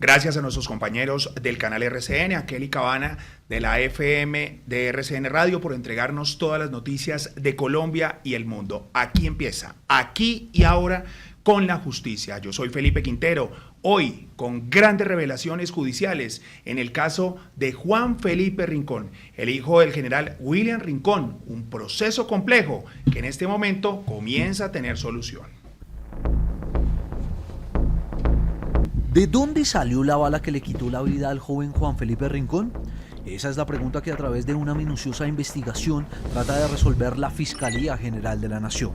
Gracias a nuestros compañeros del canal RCN, a Kelly Cabana de la FM de RCN Radio por entregarnos todas las noticias de Colombia y el mundo. Aquí empieza, aquí y ahora con la justicia. Yo soy Felipe Quintero, hoy con grandes revelaciones judiciales en el caso de Juan Felipe Rincón, el hijo del general William Rincón, un proceso complejo que en este momento comienza a tener solución. ¿De dónde salió la bala que le quitó la vida al joven Juan Felipe Rincón? Esa es la pregunta que a través de una minuciosa investigación trata de resolver la Fiscalía General de la Nación.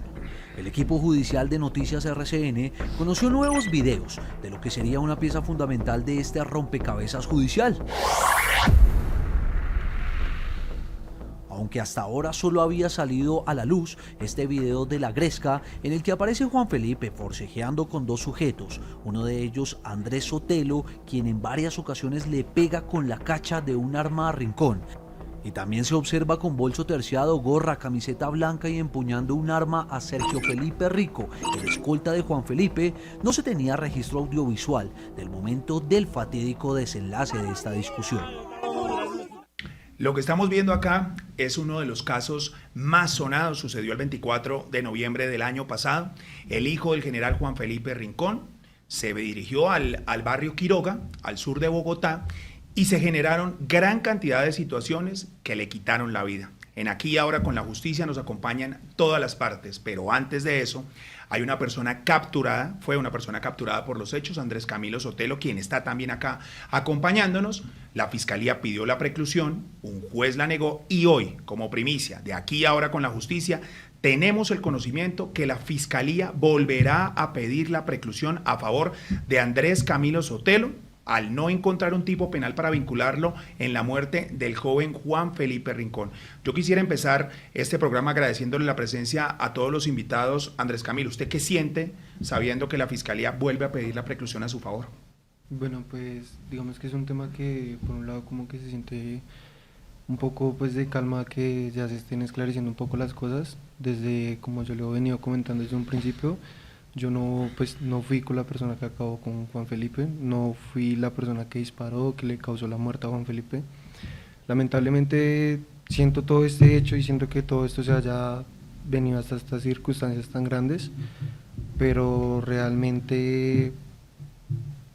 El equipo judicial de Noticias RCN conoció nuevos videos de lo que sería una pieza fundamental de este rompecabezas judicial. Aunque hasta ahora solo había salido a la luz este video de La Gresca en el que aparece Juan Felipe forcejeando con dos sujetos, uno de ellos Andrés Sotelo, quien en varias ocasiones le pega con la cacha de un arma a Rincón, y también se observa con bolso terciado, gorra, camiseta blanca y empuñando un arma a Sergio Felipe Rico, el escolta de Juan Felipe. No se tenía registro audiovisual del momento del fatídico desenlace de esta discusión. Lo que estamos viendo acá es uno de los casos más sonados. Sucedió el 24 de noviembre del año pasado. El hijo del general Juan Felipe Rincón se dirigió al barrio Quiroga, al sur de Bogotá, y se generaron gran cantidad de situaciones que le quitaron la vida. En Aquí y Ahora con la Justicia nos acompañan todas las partes, pero antes de eso hay una persona capturada, fue una persona capturada por los hechos, Andrés Camilo Sotelo, quien está también acá acompañándonos. La Fiscalía pidió la preclusión, un juez la negó y hoy, como primicia de Aquí y Ahora con la Justicia, tenemos el conocimiento que la Fiscalía volverá a pedir la preclusión a favor de Andrés Camilo Sotelo, al no encontrar un tipo penal para vincularlo en la muerte del joven Juan Felipe Rincón. Yo quisiera empezar este programa agradeciéndole la presencia a todos los invitados. Andrés Camilo, ¿usted qué siente sabiendo que la Fiscalía vuelve a pedir la preclusión a su favor? Bueno, pues digamos que es un tema que por un lado como que se siente un poco pues de calma, que ya se estén esclareciendo un poco las cosas. Desde, como yo lo he venido comentando desde un principio, yo no fui con la persona que acabó con Juan Felipe, no fui la persona que disparó, que le causó la muerte a Juan Felipe. Lamentablemente siento todo este hecho y siento que todo esto se haya venido hasta estas circunstancias tan grandes, pero realmente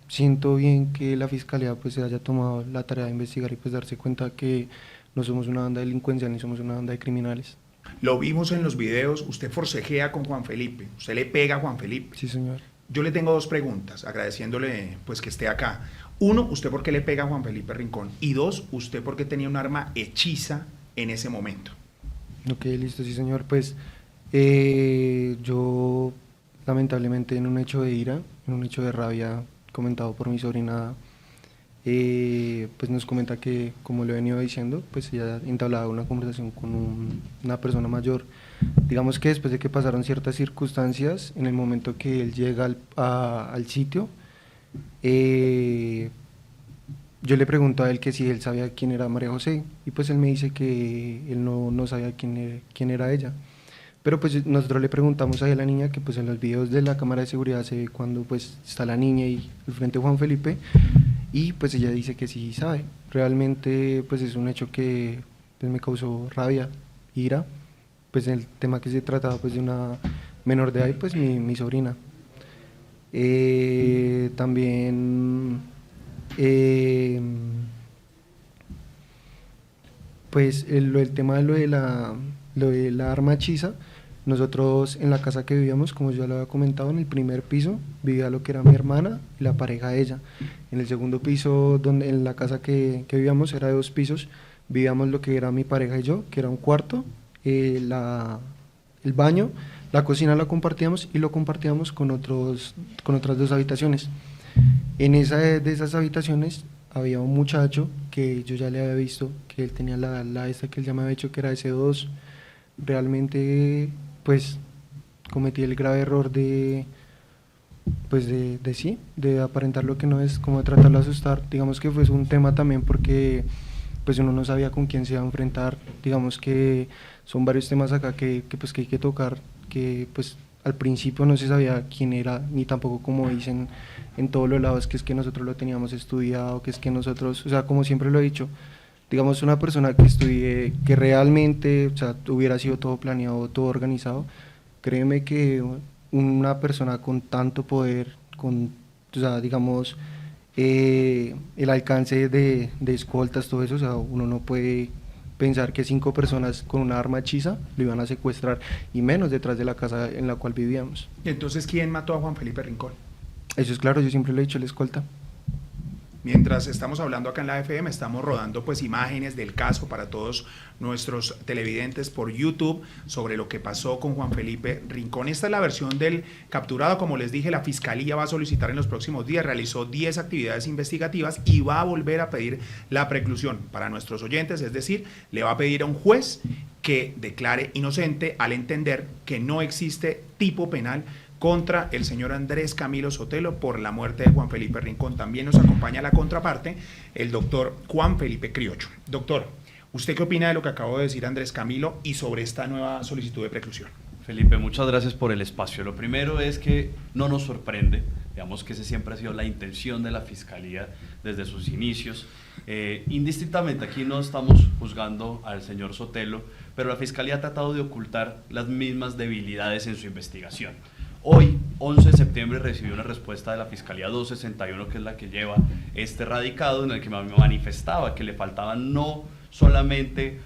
siento bien que la Fiscalía pues se haya tomado la tarea de investigar y pues darse cuenta que no somos una banda de delincuencia ni somos una banda de criminales. Lo vimos en los videos, usted forcejea con Juan Felipe, usted le pega a Juan Felipe. Sí, señor. Yo le tengo dos preguntas, agradeciéndole pues que esté acá. Uno, ¿usted por qué le pega a Juan Felipe Rincón? Y dos, ¿usted por qué tenía un arma hechiza en ese momento? Ok, listo, sí, señor. Pues yo lamentablemente en un hecho de ira, en un hecho de rabia comentado por mi sobrina, pues nos comenta que, como le he venido diciendo, pues ella entablaba una conversación con una persona mayor. Digamos que después de que pasaron ciertas circunstancias, en el momento que él llega al sitio, yo le pregunto a él que si él sabía quién era María José, y pues él me dice que él no sabía quién era ella. Pero pues nosotros le preguntamos a la niña, que pues en los videos de la cámara de seguridad se ve cuando pues está la niña y al frente de Juan Felipe, y pues ella dice que sí sabe. Realmente pues es un hecho que pues me causó rabia, ira, pues el tema que se trataba pues de una menor de edad, pues mi sobrina. También pues el tema de lo de la arma hechiza. Nosotros en la casa que vivíamos, como yo lo había comentado, en el primer piso vivía lo que era mi hermana y la pareja de ella. En el segundo piso, en la casa que vivíamos, era de 2 pisos, vivíamos lo que era mi pareja y yo, que era un cuarto, el baño, la cocina la compartíamos y lo compartíamos con otras 2 habitaciones. En de esas habitaciones había un muchacho que yo ya le había visto, que él tenía esta que él ya me había dicho que era S2. Realmente pues cometí el grave error de aparentar lo que no es, como de tratarlo de asustar. Digamos que fue un tema también porque pues uno no sabía con quién se iba a enfrentar. Digamos que son varios temas acá que hay que tocar, que pues al principio no se sabía quién era, ni tampoco como dicen en todos los lados, que es que nosotros lo teníamos estudiado, que es que nosotros, o sea, como siempre lo he dicho, digamos una persona que estudie, que realmente, o sea, hubiera sido todo planeado, todo organizado, créeme que una persona con tanto poder, con, o sea, digamos, el alcance de escoltas, todo eso, o sea, uno no puede pensar que 5 personas con una arma hechiza lo iban a secuestrar, y menos detrás de la casa en la cual vivíamos. Entonces, ¿quién mató a Juan Felipe Rincón? Eso es claro, yo siempre lo he dicho, la escolta. Mientras estamos hablando acá en la FM, estamos rodando pues imágenes del caso para todos nuestros televidentes por YouTube sobre lo que pasó con Juan Felipe Rincón. Esta es la versión del capturado. Como les dije, la Fiscalía va a solicitar en los próximos días, realizó 10 actividades investigativas y va a volver a pedir la preclusión para nuestros oyentes, es decir, le va a pedir a un juez que declare inocente al entender que no existe tipo penal contra el señor Andrés Camilo Sotelo por la muerte de Juan Felipe Rincón. También nos acompaña la contraparte, el doctor Juan Felipe Criollo. Doctor, ¿usted qué opina de lo que acabó de decir Andrés Camilo y sobre esta nueva solicitud de preclusión? Felipe, muchas gracias por el espacio. Lo primero es que no nos sorprende, digamos que esa siempre ha sido la intención de la Fiscalía desde sus inicios. Indistintamente, aquí no estamos juzgando al señor Sotelo, pero la Fiscalía ha tratado de ocultar las mismas debilidades en su investigación. Hoy, 11 de septiembre, recibí una respuesta de la Fiscalía 261, que es la que lleva este radicado, en el que me manifestaba que le faltaban no solamente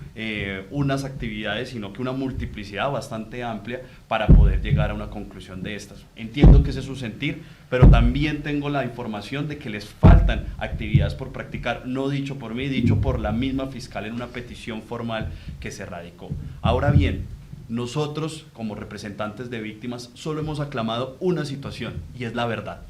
unas actividades, sino que una multiplicidad bastante amplia para poder llegar a una conclusión de estas. Entiendo que ese es su sentir, pero también tengo la información de que les faltan actividades por practicar, no dicho por mí, dicho por la misma fiscal en una petición formal que se radicó. Ahora bien, nosotros, como representantes de víctimas, solo hemos aclamado una situación, y es la verdad.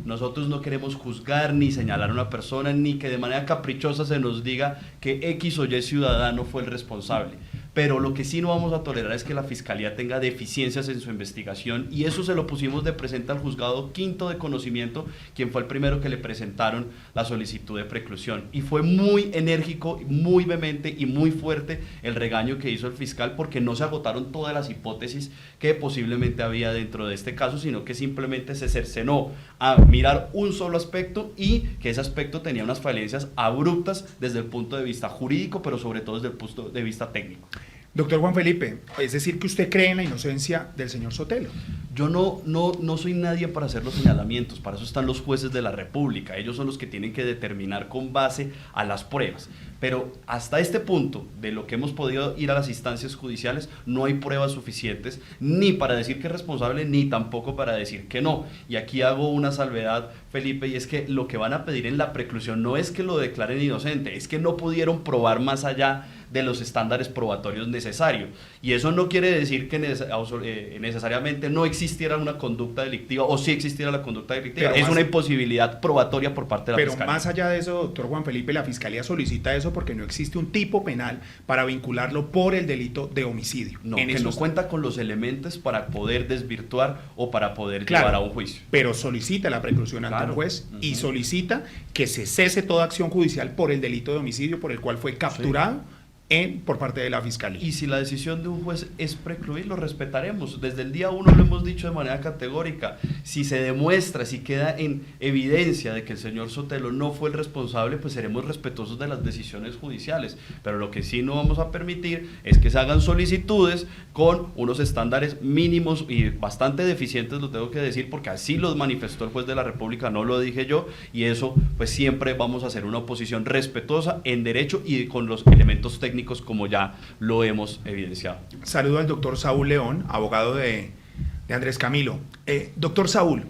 Nosotros no queremos juzgar ni señalar a una persona, ni que de manera caprichosa se nos diga que X o Y ciudadano fue el responsable. Pero lo que sí no vamos a tolerar es que la Fiscalía tenga deficiencias en su investigación, y eso se lo pusimos de presente al juzgado quinto de conocimiento, quien fue el primero que le presentaron la solicitud de preclusión. Y fue muy enérgico, muy vehemente y muy fuerte el regaño que hizo el fiscal, porque no se agotaron todas las hipótesis que posiblemente había dentro de este caso, sino que simplemente se cercenó a mirar un solo aspecto, y que ese aspecto tenía unas falencias abruptas desde el punto de vista jurídico, pero sobre todo desde el punto de vista técnico. Doctor Juan Felipe, es decir que usted cree en la inocencia del señor Sotelo. Yo no soy nadie para hacer los señalamientos, para eso están los jueces de la República, ellos son los que tienen que determinar con base a las pruebas. Pero hasta este punto, de lo que hemos podido ir a las instancias judiciales, no hay pruebas suficientes ni para decir que es responsable, ni tampoco para decir que no. Y aquí hago una salvedad, Felipe, y es que lo que van a pedir en la preclusión no es que lo declaren inocente, es que no pudieron probar más allá de los estándares probatorios necesarios. Y eso no quiere decir que necesariamente no existiera una conducta delictiva, o sí existiera la conducta delictiva. Es una imposibilidad probatoria por parte de la Fiscalía. Pero más allá de eso, doctor Juan Felipe, la Fiscalía solicita eso porque no existe un tipo penal para vincularlo por el delito de homicidio. No, que no cuenta con los elementos para poder desvirtuar o para poder llevar a un juicio. Pero solicita la preclusión ante un juez y solicita que se cese toda acción judicial por el delito de homicidio por el cual fue capturado por parte de la Fiscalía. Y si la decisión de un juez es precluir, lo respetaremos. Desde el día 1 lo hemos dicho de manera categórica. Si se demuestra, si queda en evidencia de que el señor Sotelo no fue el responsable, pues seremos respetuosos de las decisiones judiciales. Pero lo que sí no vamos a permitir es que se hagan solicitudes con unos estándares mínimos y bastante deficientes, lo tengo que decir, porque así los manifestó el juez de la República, no lo dije yo, y eso pues siempre vamos a hacer una oposición respetuosa en derecho y con los elementos técnicos como ya lo hemos evidenciado. Saludo al doctor Saúl León, abogado de Andrés Camilo. Doctor Saúl,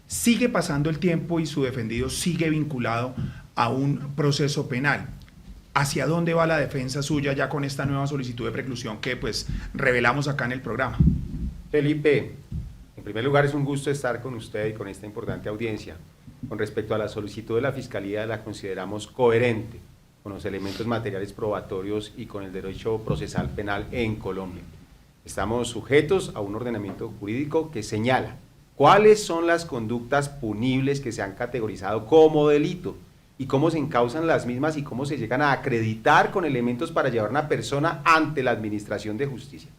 sigue pasando el tiempo y su defendido sigue vinculado a un proceso penal. ¿Hacia dónde va la defensa suya ya con esta nueva solicitud de preclusión que pues revelamos acá en el programa? Felipe, en primer lugar es un gusto estar con usted y con esta importante audiencia. Con respecto a la solicitud de la Fiscalía, la consideramos coherente con los elementos materiales probatorios y con el derecho procesal penal en Colombia. Estamos sujetos a un ordenamiento jurídico que señala cuáles son las conductas punibles que se han categorizado como delito y cómo se encausan las mismas y cómo se llegan a acreditar con elementos para llevar a una persona ante la administración de justicia.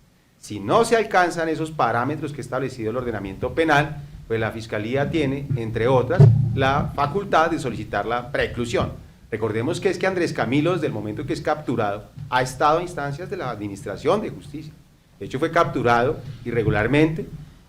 Si no se alcanzan esos parámetros que ha establecido el ordenamiento penal, pues la Fiscalía tiene, entre otras, la facultad de solicitar la preclusión. Recordemos que es que Andrés Camilo, desde el momento que es capturado, ha estado a instancias de la Administración de Justicia. De hecho, fue capturado irregularmente,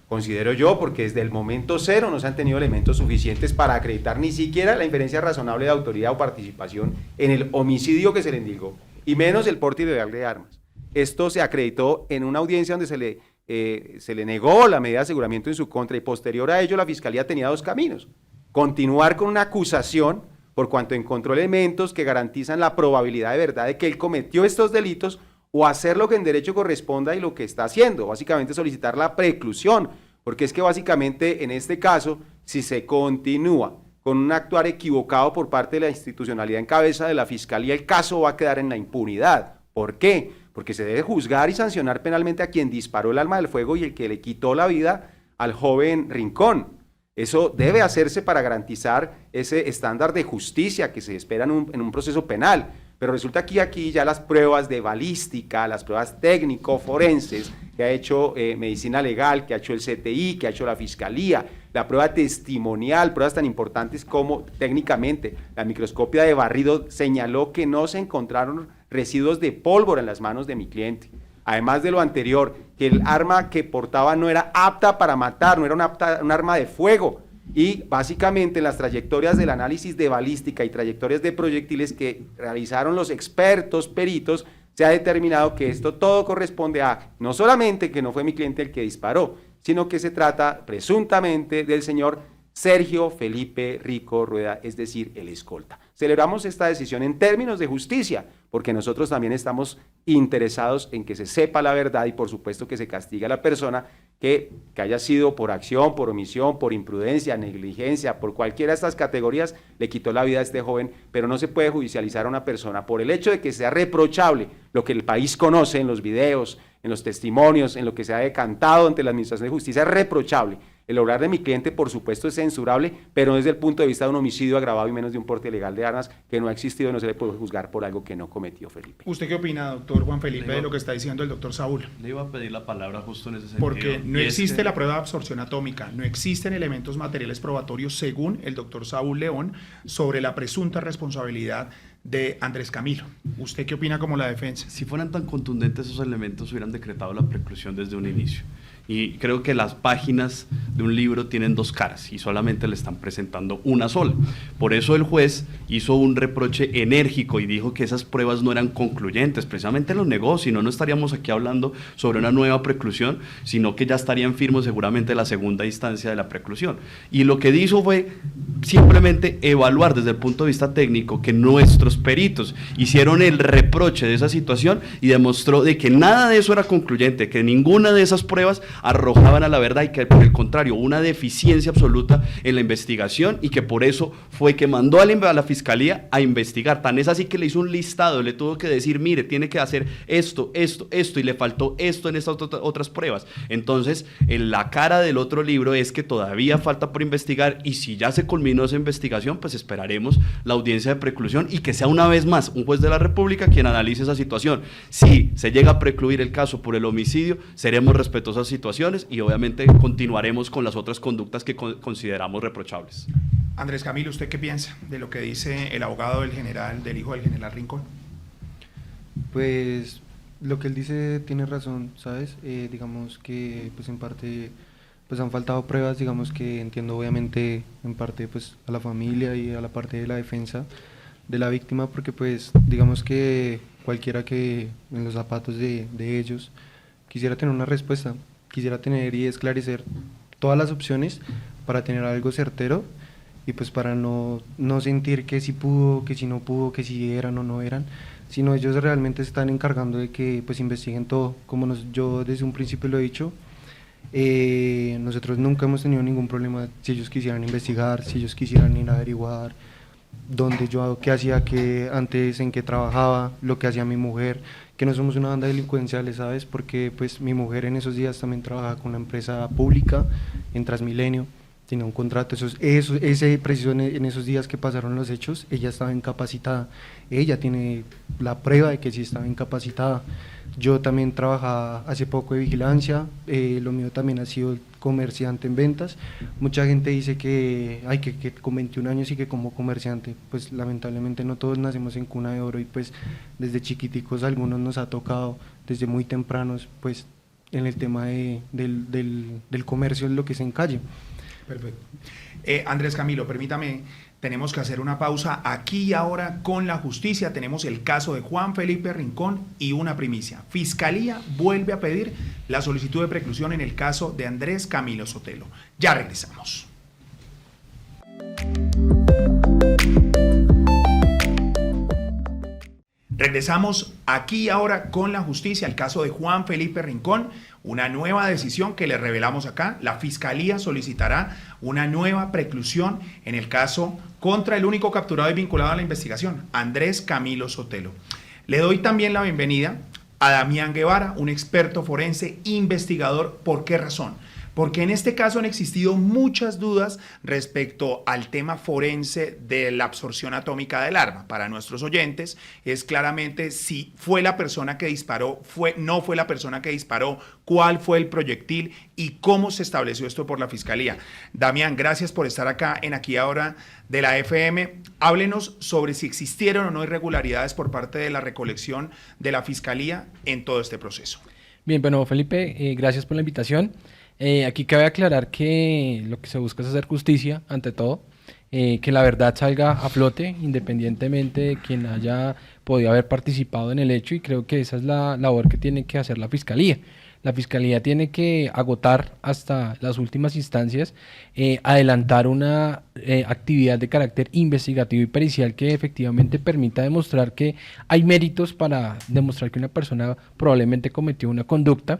considero yo, porque desde el momento cero no se han tenido elementos suficientes para acreditar ni siquiera la inferencia razonable de autoridad o participación en el homicidio que se le indicó, y menos el porte ilegal de armas. Esto se acreditó en una audiencia donde se le negó la medida de aseguramiento en su contra, y posterior a ello la Fiscalía tenía dos caminos: continuar con una acusación por cuanto encontró elementos que garantizan la probabilidad de verdad de que él cometió estos delitos, o hacer lo que en derecho corresponda y lo que está haciendo, básicamente solicitar la preclusión, porque es que básicamente en este caso, si se continúa con un actuar equivocado por parte de la institucionalidad en cabeza de la Fiscalía, el caso va a quedar en la impunidad. ¿Por qué? Porque se debe juzgar y sancionar penalmente a quien disparó el arma del fuego y el que le quitó la vida al joven Rincón. Eso debe hacerse para garantizar ese estándar de justicia que se espera en un proceso penal. Pero resulta que aquí ya las pruebas de balística, las pruebas técnico-forenses que ha hecho Medicina Legal, que ha hecho el CTI, que ha hecho la Fiscalía, la prueba testimonial, pruebas tan importantes como técnicamente la microscopia de barrido señaló que no se encontraron residuos de pólvora en las manos de mi cliente. Además de lo anterior, que el arma que portaba no era apta para matar, no era un arma de fuego. Y básicamente en las trayectorias del análisis de balística y trayectorias de proyectiles que realizaron los expertos peritos, se ha determinado que esto todo corresponde a no solamente que no fue mi cliente el que disparó, sino que se trata presuntamente del señor Sergio Felipe Rico Rueda, es decir, el escolta. Celebramos esta decisión en términos de justicia, porque nosotros también estamos interesados en que se sepa la verdad y por supuesto que se castigue a la persona que haya sido por acción, por omisión, por imprudencia, negligencia, por cualquiera de estas categorías, le quitó la vida a este joven, pero no se puede judicializar a una persona por el hecho de que sea reprochable lo que el país conoce en los videos, en los testimonios, en lo que se ha decantado ante la Administración de Justicia, es reprochable. El obrar de mi cliente, por supuesto, es censurable, pero desde el punto de vista de un homicidio agravado y menos de un porte ilegal de armas que no ha existido, no se le puede juzgar por algo que no cometió Felipe. ¿Usted qué opina, doctor Juan Felipe, de lo que está diciendo el doctor Saúl? Le iba a pedir la palabra justo en ese sentido. Porque no existe la prueba de absorción atómica, no existen elementos materiales probatorios, según el doctor Saúl León, sobre la presunta responsabilidad de Andrés Camilo. ¿Usted qué opina como la defensa? Si fueran tan contundentes esos elementos, hubieran decretado la preclusión desde un inicio. Y creo que las páginas de un libro tienen dos caras y solamente le están presentando una sola. Por eso el juez hizo un reproche enérgico y dijo que esas pruebas no eran concluyentes. Precisamente los negó, si no, no estaríamos aquí hablando sobre una nueva preclusión, sino que ya estarían firmes seguramente la segunda instancia de la preclusión. Y lo que hizo fue simplemente evaluar desde el punto de vista técnico que nuestros peritos hicieron el reproche de esa situación y demostró de que nada de eso era concluyente, que ninguna de esas pruebas arrojaban a la verdad y que por el contrario, una deficiencia absoluta en la investigación y que por eso fue que mandó a la Fiscalía a investigar. Tan es así que le hizo un listado, le tuvo que decir, mire, tiene que hacer esto, esto, esto y le faltó esto en estas otras pruebas. Entonces, en la cara del otro libro es que todavía falta por investigar y si ya se culminó esa investigación, pues esperaremos la audiencia de preclusión y que sea una vez más un juez de la República quien analice esa situación. Si se llega a precluir el caso por el homicidio, seremos respetuosos a situaciones y obviamente continuaremos con las otras conductas que consideramos reprochables. Andrés Camilo, ¿usted qué piensa de lo que dice el abogado del hijo del general Rincón? Pues lo que él dice tiene razón, ¿sabes? Digamos que pues en parte pues han faltado pruebas, digamos que entiendo obviamente en parte pues a la familia y a la parte de la defensa de la víctima, porque pues digamos que cualquiera que en los zapatos de ellos quisiera tener una respuesta, quisiera tener y esclarecer todas las opciones para tener algo certero y pues para no sentir que si pudo, que si no pudo, que si eran o no eran, sino ellos realmente se están encargando de que pues investiguen todo. Como yo desde un principio lo he dicho, nosotros nunca hemos tenido ningún problema si ellos quisieran investigar, si ellos quisieran ir a averiguar dónde yo, qué hacía, qué antes, en qué trabajaba, lo que hacía mi mujer, que no somos una banda delincuenciales, ¿sabes? Porque pues mi mujer en esos días también trabajaba con una empresa pública en Transmilenio, tenía un contrato, preciso en esos días que pasaron los hechos, ella estaba incapacitada, ella tiene la prueba de que sí estaba incapacitada. Yo también trabajaba hace poco de vigilancia, lo mío también ha sido comerciante en ventas. Mucha gente dice que con 21 años y que como comerciante, pues lamentablemente no todos nacemos en cuna de oro y pues desde chiquiticos a algunos nos ha tocado desde muy tempranos pues en el tema del comercio, lo que es en calle. Perfecto. Andrés Camilo, permítame, tenemos que hacer una pausa aquí y ahora con la justicia. Tenemos el caso de Juan Felipe Rincón y una primicia. Fiscalía vuelve a pedir la solicitud de preclusión en el caso de Andrés Camilo Sotelo. Ya regresamos. Regresamos aquí y ahora con la justicia, el caso de Juan Felipe Rincón, una nueva decisión que le revelamos acá. La Fiscalía solicitará una nueva preclusión en el caso contra el único capturado y vinculado a la investigación, Andrés Camilo Sotelo. Le doy también la bienvenida a Damián Guevara, un experto forense investigador. ¿Por qué razón? Porque en este caso han existido muchas dudas respecto al tema forense de la absorción atómica del arma. Para nuestros oyentes es claramente si fue la persona que disparó, no fue la persona que disparó, cuál fue el proyectil y cómo se estableció esto por la Fiscalía. Damián, gracias por estar acá en Aquí Ahora de la FM. Háblenos sobre si existieron o no irregularidades por parte de la recolección de la Fiscalía en todo este proceso. Bien, bueno, Felipe, gracias por la invitación. Aquí cabe aclarar que lo que se busca es hacer justicia ante todo, que la verdad salga a flote independientemente de quien haya podido haber participado en el hecho, y creo que esa es la labor que tiene que hacer la Fiscalía. La Fiscalía tiene que agotar hasta las últimas instancias, adelantar una actividad de carácter investigativo y pericial que efectivamente permita demostrar que hay méritos para demostrar que una persona probablemente cometió una conducta.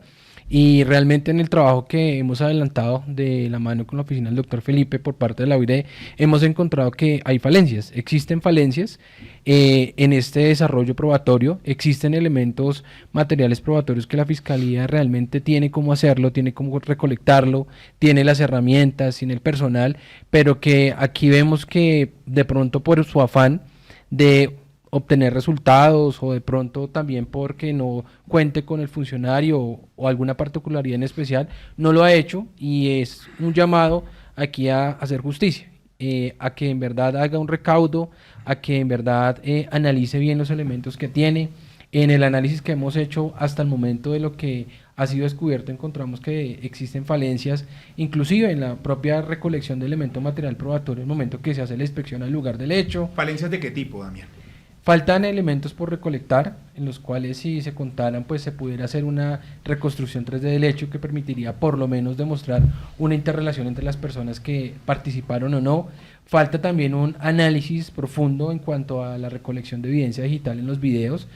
Y realmente en el trabajo que hemos adelantado de la mano con la oficina del doctor Felipe por parte de la OID, hemos encontrado que hay falencias, existen falencias en este desarrollo probatorio, existen elementos materiales probatorios que la Fiscalía realmente tiene cómo hacerlo, tiene cómo recolectarlo, tiene las herramientas, tiene el personal, pero que aquí vemos que de pronto por su afán de obtener resultados o de pronto también porque no cuente con el funcionario o alguna particularidad en especial, no lo ha hecho, y es un llamado aquí a hacer justicia, a que en verdad haga un recaudo, a que en verdad analice bien los elementos que tiene. En el análisis que hemos hecho hasta el momento de lo que ha sido descubierto, encontramos que existen falencias, inclusive en la propia recolección de elemento material probatorio en el momento que se hace la inspección al lugar del hecho. ¿Falencias de qué tipo, Damián? Faltan elementos por recolectar, en los cuales si se contaran, pues se pudiera hacer una reconstrucción 3D del hecho que permitiría por lo menos demostrar una interrelación entre las personas que participaron o no. Falta también un análisis profundo en cuanto a la recolección de evidencia digital en los videos.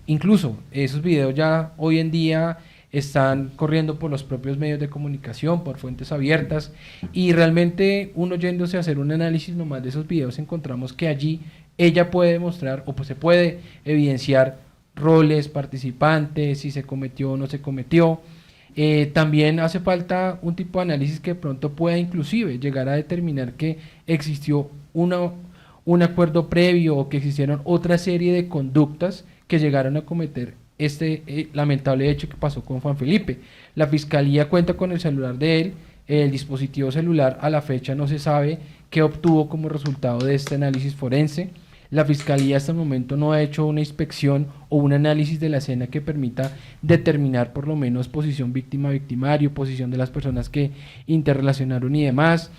Incluso esos videos ya hoy en día están corriendo por los propios medios de comunicación, por fuentes abiertas, y realmente uno yéndose a hacer un análisis nomás de esos videos, encontramos que allí ella puede demostrar o pues se puede evidenciar roles, participantes, si se cometió o no se cometió. También hace falta un tipo de análisis que de pronto pueda inclusive llegar a determinar que existió un acuerdo previo o que existieron otra serie de conductas que llegaron a cometer este lamentable hecho que pasó con Juan Felipe. La Fiscalía cuenta con el celular de él, el dispositivo celular a la fecha no se sabe qué obtuvo como resultado de este análisis forense. La Fiscalía hasta el momento no ha hecho una inspección o un análisis de la escena que permita determinar por lo menos posición víctima-victimario, posición de las personas que interrelacionaron y demás.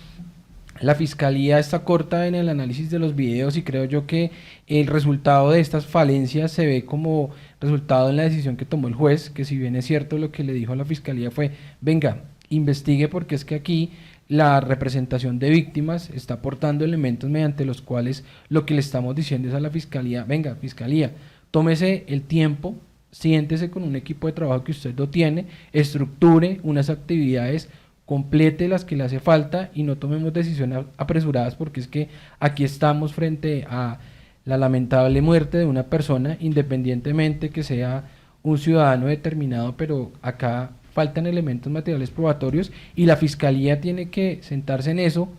La Fiscalía está corta en el análisis de los videos y creo yo que el resultado de estas falencias se ve como resultado en la decisión que tomó el juez, que si bien es cierto lo que le dijo a la Fiscalía fue, venga, investigue porque es que aquí la representación de víctimas está aportando elementos mediante los cuales lo que le estamos diciendo es a la Fiscalía, venga, Fiscalía, tómese el tiempo, siéntese con un equipo de trabajo que usted lo tiene, estructure unas actividades, complete las que le hace falta y no tomemos decisiones apresuradas porque es que aquí estamos frente a la lamentable muerte de una persona, independientemente que sea un ciudadano determinado, pero acá faltan elementos materiales probatorios y la fiscalía tiene que sentarse en eso,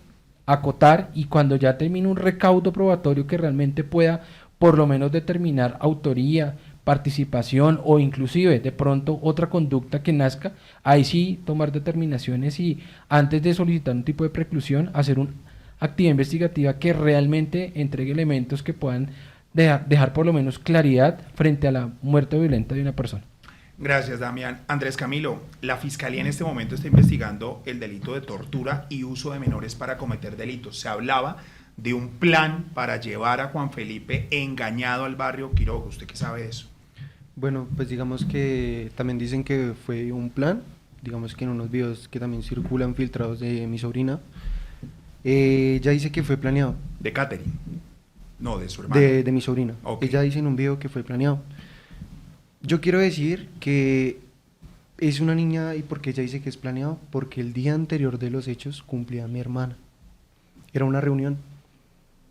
acotar, y cuando ya termine un recaudo probatorio que realmente pueda por lo menos determinar autoría, participación o inclusive de pronto otra conducta que nazca, ahí sí tomar determinaciones y antes de solicitar un tipo de preclusión hacer una actividad investigativa que realmente entregue elementos que puedan dejar por lo menos claridad frente a la muerte violenta de una persona. Gracias, Damián. Andrés Camilo, la Fiscalía en este momento está investigando el delito de tortura y uso de menores para cometer delitos. Se hablaba de un plan para llevar a Juan Felipe engañado al barrio Quiroga. ¿Usted qué sabe de eso? Bueno, pues digamos que también dicen que fue un plan, digamos que en unos videos que también circulan filtrados de mi sobrina, ella dice que fue planeado. ¿De Catherine? No, de su hermana. De mi sobrina. Ok. Ella dice en un video que fue planeado. Yo quiero decir que es una niña, ¿y por qué ella dice que es planeado? Porque el día anterior de los hechos cumplía mi hermana. Era una reunión.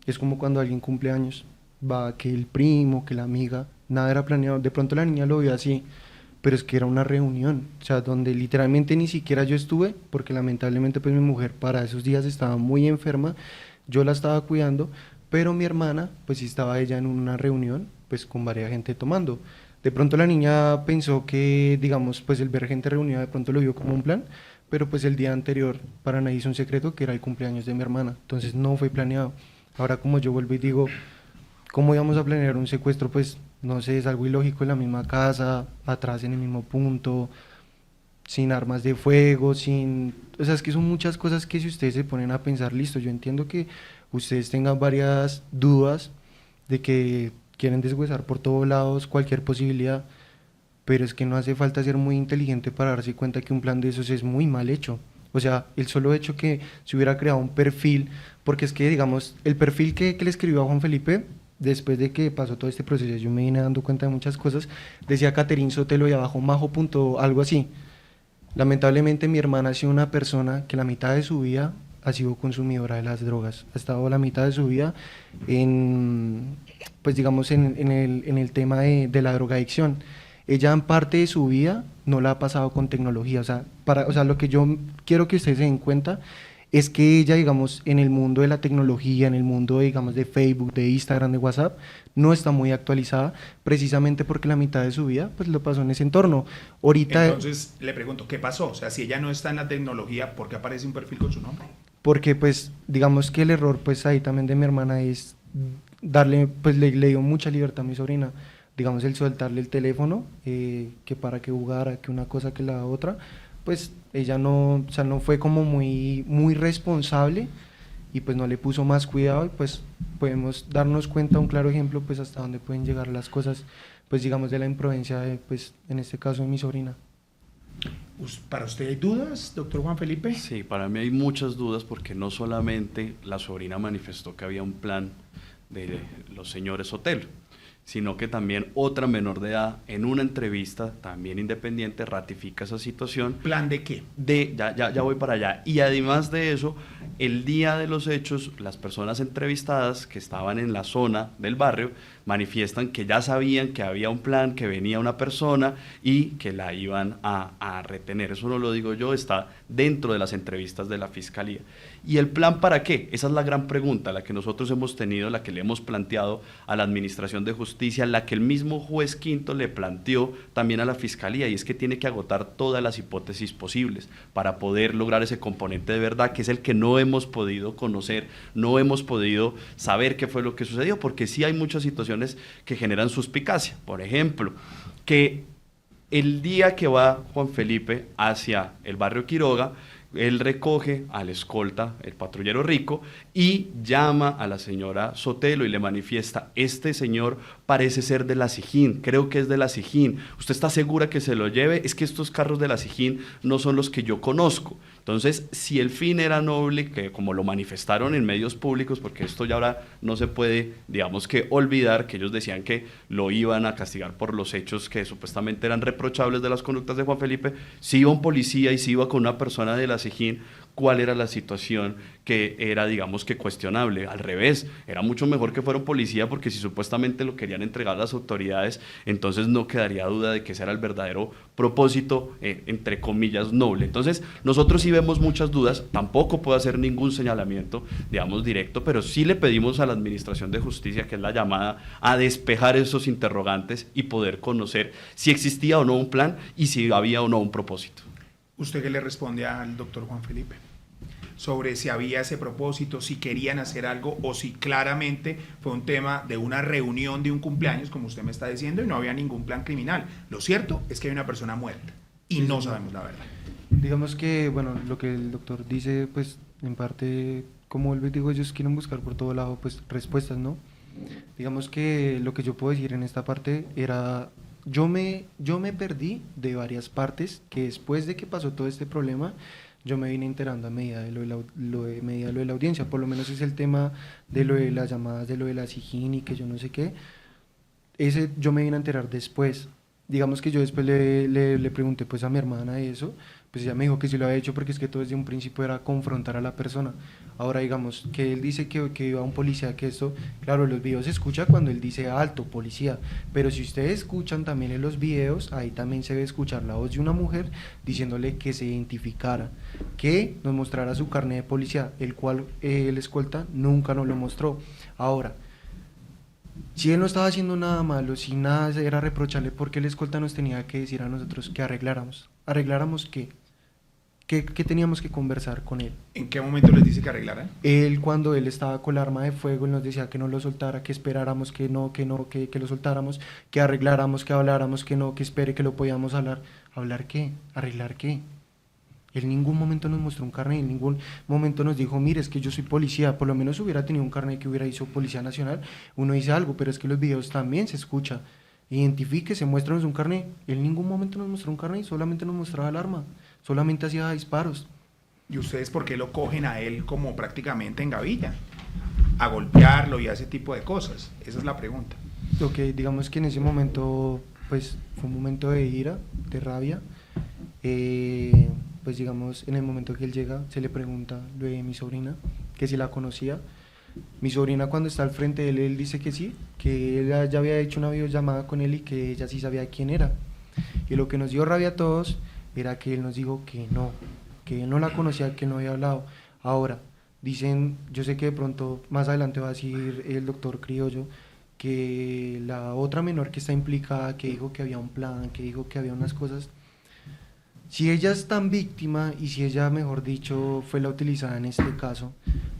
Es como cuando alguien cumple años, va que el primo, que la amiga, nada era planeado. De pronto la niña lo vio así, pero es que era una reunión, o sea, donde literalmente ni siquiera yo estuve, porque lamentablemente pues mi mujer para esos días estaba muy enferma, yo la estaba cuidando, pero mi hermana, pues sí estaba ella en una reunión, pues con varias gente tomando. De pronto la niña pensó que, digamos, pues el ver gente reunida de pronto lo vio como un plan, pero pues el día anterior para nadie hizo un secreto que era el cumpleaños de mi hermana, entonces no fue planeado. Ahora como yo vuelvo y digo, ¿cómo íbamos a planear un secuestro? Pues no sé, es algo ilógico en la misma casa, atrás en el mismo punto, sin armas de fuego, sin... O sea, es que son muchas cosas que si ustedes se ponen a pensar, listo, yo entiendo que ustedes tengan varias dudas de que quieren deshuesar por todos lados cualquier posibilidad, pero es que no hace falta ser muy inteligente para darse cuenta que un plan de esos es muy mal hecho. O sea, el solo hecho que se hubiera creado un perfil, porque es que, digamos, el perfil que le escribió a Juan Felipe, después de que pasó todo este proceso, yo me vine dando cuenta de muchas cosas, decía Catherine Sotelo y abajo Majo punto, algo así. Lamentablemente mi hermana ha sido una persona que la mitad de su vida ha sido consumidora de las drogas, ha estado la mitad de su vida en, pues digamos, en el tema de la drogadicción. Ella en parte de su vida no la ha pasado con tecnología, o sea, lo que yo quiero que ustedes se den cuenta es que ella, digamos, en el mundo de la tecnología, en el mundo, digamos, de Facebook, de Instagram, de WhatsApp, no está muy actualizada, precisamente porque la mitad de su vida, pues, lo pasó en ese entorno. Ahorita... Entonces, le pregunto, ¿qué pasó? O sea, si ella no está en la tecnología, ¿por qué aparece un perfil con su nombre? Porque, pues, digamos que el error, pues, ahí también de mi hermana es darle, pues, le dio mucha libertad a mi sobrina, digamos, el soltarle el teléfono, que para que jugara, que una cosa que la otra, pues ella no, o sea, no fue como muy responsable y pues no le puso más cuidado y pues podemos darnos cuenta, un claro ejemplo, pues hasta dónde pueden llegar las cosas, pues digamos de la imprudencia de, pues en este caso de mi sobrina. ¿Para usted hay dudas, doctor Juan Felipe? Sí, para mí hay muchas dudas porque no solamente la sobrina manifestó que había un plan de los señores Sotelo, sino que también otra menor de edad en una entrevista también independiente ratifica esa situación. ¿Plan de qué? Ya voy para allá. Y además de eso, el día de los hechos, las personas entrevistadas que estaban en la zona del barrio manifiestan que ya sabían que había un plan, que venía una persona y que la iban a retener. Eso no lo digo yo, está dentro de las entrevistas de la Fiscalía. ¿Y el plan para qué? Esa es la gran pregunta, la que nosotros hemos tenido, la que le hemos planteado a la Administración de Justicia, la que el mismo juez Quinto le planteó también a la Fiscalía, y es que tiene que agotar todas las hipótesis posibles para poder lograr ese componente de verdad, que es el que no hemos podido conocer, no hemos podido saber qué fue lo que sucedió, porque sí hay muchas situaciones que generan suspicacia. Por ejemplo, que el día que va Juan Felipe hacia el barrio Quiroga, él recoge al escolta, el patrullero Rico, y llama a la señora Sotelo y le manifiesta: este señor parece ser de la Sijín, creo que es de la Sijín, ¿usted está segura que se lo lleve? Es que estos carros de la Sijín no son los que yo conozco. Entonces, si el fin era noble, que como lo manifestaron en medios públicos, porque esto ya ahora no se puede, digamos que olvidar, que ellos decían que lo iban a castigar por los hechos que supuestamente eran reprochables de las conductas de Juan Felipe, si iba un policía y si iba con una persona de la Sijín, cuál era la situación que era, digamos, que cuestionable. Al revés, era mucho mejor que fuera un policía, porque si supuestamente lo querían entregar a las autoridades, entonces no quedaría duda de que ese era el verdadero propósito, entre comillas, noble. Entonces, nosotros sí vemos muchas dudas, tampoco puedo hacer ningún señalamiento, digamos, directo, pero sí le pedimos a la Administración de Justicia, que es la llamada a despejar esos interrogantes y poder conocer si existía o no un plan y si había o no un propósito. ¿Usted qué le responde al doctor Juan Felipe sobre si había ese propósito, si querían hacer algo o si claramente fue un tema de una reunión de un cumpleaños, como usted me está diciendo, y no había ningún plan criminal? Lo cierto es que hay una persona muerta y no sabemos la verdad. Digamos que, bueno, lo que el doctor dice, pues en parte, como les digo, ellos quieren buscar por todo lado pues respuestas, ¿no? Digamos que lo que yo puedo decir en esta parte era, yo me perdí de varias partes que después de que pasó todo este problema, yo me vine enterando a medida de lo de la audiencia. Por lo menos es el tema de lo de las llamadas, de lo de la SIJIN y que yo no sé qué. Ese yo me vine a enterar después. Digamos que yo después le pregunté pues a mi hermana eso, pues ella me dijo que sí lo había hecho, porque es que todo desde un principio era confrontar a la persona. Ahora digamos que él dice que iba a un policía, que esto, claro, los videos se escucha cuando él dice alto, policía, pero si ustedes escuchan también en los videos, ahí también se ve escuchar la voz de una mujer diciéndole que se identificara, que nos mostrara su carnet de policía, el cual el escolta nunca nos lo mostró. Ahora, si él no estaba haciendo nada malo, si nada era reprochable, ¿por qué el escolta nos tenía que decir a nosotros que arregláramos? ¿Arregláramos qué? ¿Qué teníamos que conversar con él? ¿En qué momento les dice que arreglaran? Él, cuando él estaba con el arma de fuego, él nos decía que no lo soltara, que esperáramos, que lo soltáramos, que arregláramos, que habláramos, que no, que espere, que lo podíamos hablar. ¿Hablar qué? ¿Arreglar qué? Él en ningún momento nos mostró un carnet, en ningún momento nos dijo, mire, es que yo soy policía. Por lo menos hubiera tenido un carnet que hubiera hecho Policía Nacional, uno dice algo, pero es que los videos también se escucha. Identifíquese, muéstranos un carnet. Él en ningún momento nos mostró un carnet, solamente nos mostraba el arma, solamente hacía disparos. ¿Y ustedes por qué lo cogen a él como prácticamente en gavilla? A golpearlo y a ese tipo de cosas. Esa es la pregunta. Lo que digamos que en ese momento, pues fue un momento de ira, de rabia. Pues digamos, en el momento que él llega, se le pregunta lo de mi sobrina, que si la conocía. Mi sobrina, cuando está al frente de él, él dice que sí, que él ya había hecho una videollamada con él y que ella sí sabía quién era. Y lo que nos dio rabia a todos era que él nos dijo que él no la conocía, que él no había hablado. Ahora, dicen, yo sé que de pronto más adelante va a decir el doctor Criollo, que la otra menor que está implicada, que dijo que había un plan, que dijo que había unas cosas. Si ella es tan víctima y si ella, mejor dicho, fue la utilizada en este caso,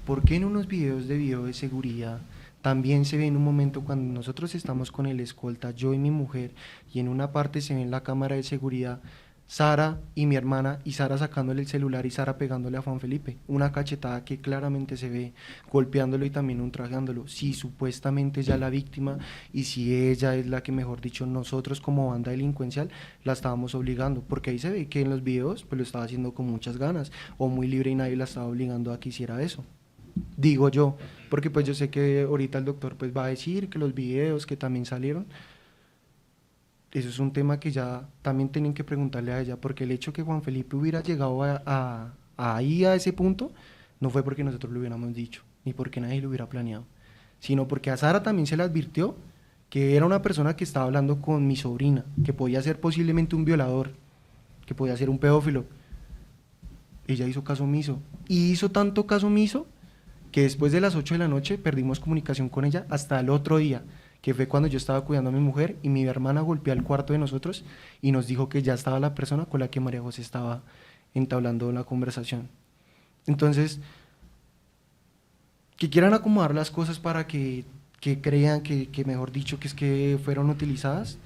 ¿por qué en unos videos de video de seguridad también se ve en un momento cuando nosotros estamos con el escolta, yo y mi mujer, y en una parte se ve en la cámara de seguridad Sara y mi hermana, y Sara sacándole el celular y Sara pegándole a Juan Felipe, una cachetada que claramente se ve, golpeándolo y también ultrajándolo? Si supuestamente ya la víctima y si ella es la que, mejor dicho, nosotros como banda delincuencial la estábamos obligando, porque ahí se ve que en los videos pues lo estaba haciendo con muchas ganas o muy libre y nadie la estaba obligando a que hiciera eso. Digo yo, porque pues yo sé que ahorita el doctor pues va a decir que los videos que también salieron, eso es un tema que ya también tienen que preguntarle a ella, porque el hecho que Juan Felipe hubiera llegado ahí a ese punto, no fue porque nosotros lo hubiéramos dicho, ni porque nadie lo hubiera planeado, sino porque a Sara también se le advirtió que era una persona que estaba hablando con mi sobrina, que podía ser posiblemente un violador, que podía ser un pedófilo. Ella hizo caso omiso, y hizo tanto caso omiso que después de las 8 de la noche perdimos comunicación con ella hasta el otro día, que fue cuando yo estaba cuidando a mi mujer y mi hermana golpeó al cuarto de nosotros y nos dijo que ya estaba la persona con la que María José estaba entablando la conversación. Entonces, que quieran acomodar las cosas para que crean que, mejor dicho, que es que fueron utilizadas,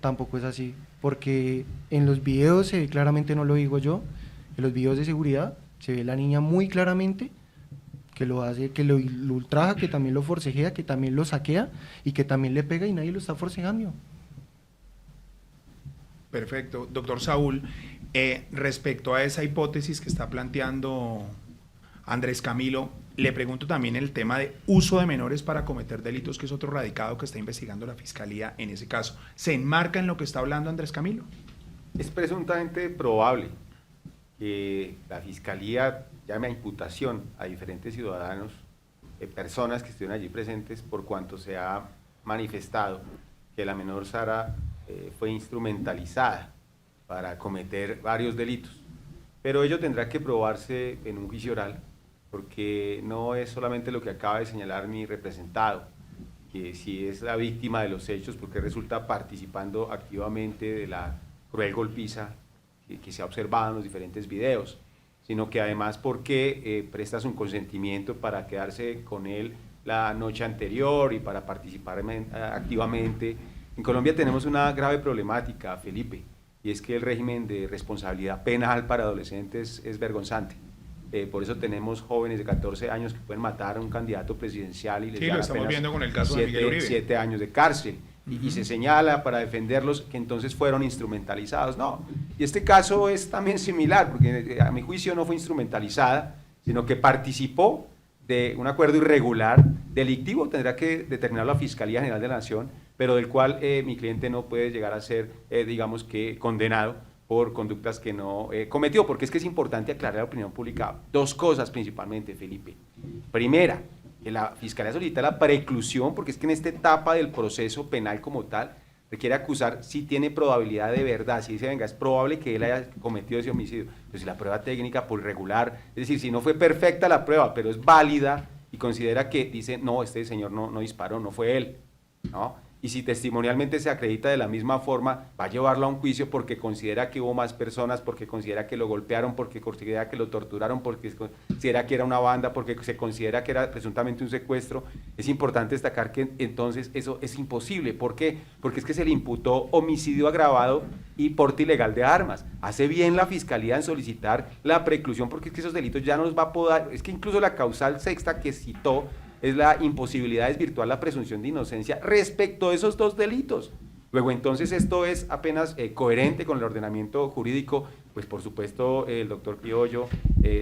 tampoco es así, porque en los videos se ve claramente, no lo digo yo, en los videos de seguridad se ve la niña muy claramente que lo hace, que lo ultraja, que también lo forcejea, que también lo saquea y que también le pega y nadie lo está forcejando. Perfecto. Doctor Saúl, respecto a esa hipótesis que está planteando Andrés Camilo, le pregunto también el tema de uso de menores para cometer delitos, que es otro radicado que está investigando la Fiscalía en ese caso. ¿Se enmarca en lo que está hablando Andrés Camilo? Es presuntamente probable que la Fiscalía llame a imputación a diferentes ciudadanos, personas que estuvieron allí presentes, por cuanto se ha manifestado que la menor Sara fue instrumentalizada para cometer varios delitos. Pero ello tendrá que probarse en un juicio oral, porque no es solamente lo que acaba de señalar mi representado, que si es la víctima de los hechos, porque resulta participando activamente de la cruel golpiza que se ha observado en los diferentes videos, sino que además porque prestas un consentimiento para quedarse con él la noche anterior y para participar activamente. En Colombia tenemos una grave problemática, Felipe, y es que el régimen de responsabilidad penal para adolescentes es vergonzante. Por eso tenemos jóvenes de 14 años que pueden matar a un candidato presidencial y les dan lo estamos viendo con el caso de Miguel Uribe. 7 años de cárcel. Y se señala para defenderlos que entonces fueron instrumentalizados. No, y este caso es también similar, porque a mi juicio no fue instrumentalizada, sino que participó de un acuerdo irregular, delictivo, tendrá que determinar la Fiscalía General de la Nación, pero del cual mi cliente no puede llegar a ser, digamos que, condenado por conductas que no cometió, porque es que es importante aclarar a la opinión pública dos cosas principalmente, Felipe. Primera, que la Fiscalía solicita la preclusión, porque es que en esta etapa del proceso penal como tal, requiere acusar si tiene probabilidad de verdad, si dice, venga, es probable que él haya cometido ese homicidio, pero si la prueba técnica por irregular, es decir, si no fue perfecta la prueba, pero es válida y considera que dice, no, este señor no disparó, no fue él, ¿no? Y si testimonialmente se acredita de la misma forma, va a llevarlo a un juicio porque considera que hubo más personas, porque considera que lo golpearon, porque considera que lo torturaron, porque considera que era una banda, porque se considera que era presuntamente un secuestro. Es importante destacar que entonces eso es imposible. ¿Por qué? Porque es que se le imputó homicidio agravado y porte ilegal de armas. Hace bien la Fiscalía en solicitar la preclusión, porque es que esos delitos ya no los va a poder, es que incluso la causal sexta que citó es la imposibilidad de desvirtuar la presunción de inocencia respecto a esos dos delitos. Luego, entonces, esto es apenas coherente con el ordenamiento jurídico, pues por supuesto el doctor Piollo,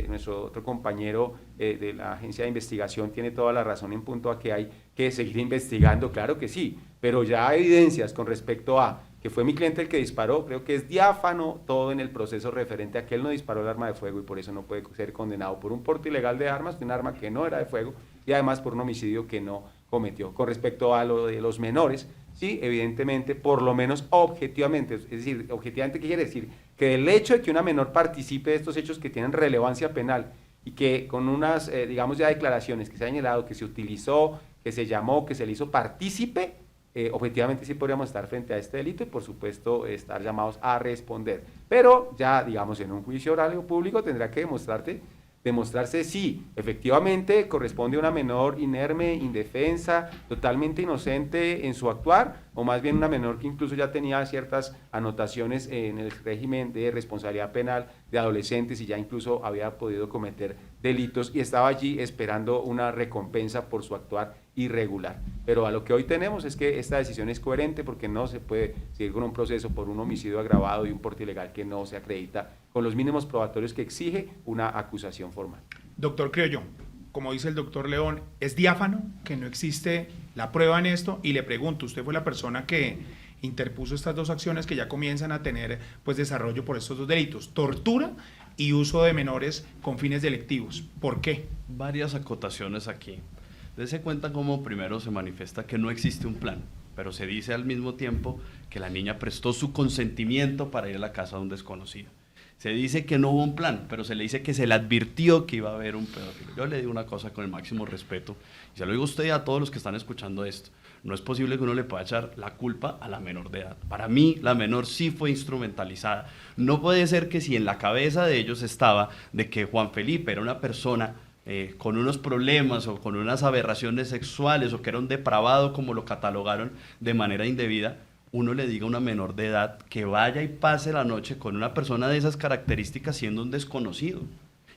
nuestro otro compañero de la agencia de investigación, tiene toda la razón en punto a que hay que seguir investigando, claro que sí, pero ya hay evidencias con respecto a que fue mi cliente el que disparó, creo que es diáfano todo en el proceso referente a que él no disparó el arma de fuego y por eso no puede ser condenado por un porte ilegal de armas, de un arma que no era de fuego, y además por un homicidio que no cometió. Con respecto a lo de los menores, sí, evidentemente, por lo menos objetivamente, es decir, objetivamente, ¿qué quiere decir? Que el hecho de que una menor participe de estos hechos que tienen relevancia penal y que con unas, digamos ya declaraciones que se han señalado, que se utilizó, que se llamó, que se le hizo partícipe, objetivamente sí podríamos estar frente a este delito y por supuesto estar llamados a responder. Pero ya, digamos, en un juicio oral o público tendrá que demostrarse si efectivamente corresponde a una menor inerme, indefensa, totalmente inocente en su actuar, o más bien una menor que incluso ya tenía ciertas anotaciones en el régimen de responsabilidad penal de adolescentes y ya incluso había podido cometer delitos y estaba allí esperando una recompensa por su actuar irregular. Pero a lo que hoy tenemos es que esta decisión es coherente porque no se puede seguir con un proceso por un homicidio agravado y un porte ilegal que no se acredita con los mínimos probatorios que exige una acusación formal. Doctor Criollo, como dice el doctor León, ¿es diáfano que no existe la prueba en esto? Y le pregunto, usted fue la persona que interpuso estas dos acciones que ya comienzan a tener pues desarrollo por estos dos delitos, tortura y uso de menores con fines delictivos. ¿Por qué? Varias acotaciones aquí. Dese cuenta cómo primero se manifiesta que no existe un plan, pero se dice al mismo tiempo que la niña prestó su consentimiento para ir a la casa de un desconocido. Se dice que no hubo un plan, pero se le dice que se le advirtió que iba a haber un pedófilo. Yo le digo una cosa con el máximo respeto, y se lo digo a usted y a todos los que están escuchando esto. No es posible que uno le pueda echar la culpa a la menor de edad. Para mí, la menor sí fue instrumentalizada. No puede ser que si en la cabeza de ellos estaba de que Juan Felipe era una persona con unos problemas o con unas aberraciones sexuales o que era un depravado como lo catalogaron de manera indebida, uno le diga a una menor de edad que vaya y pase la noche con una persona de esas características siendo un desconocido.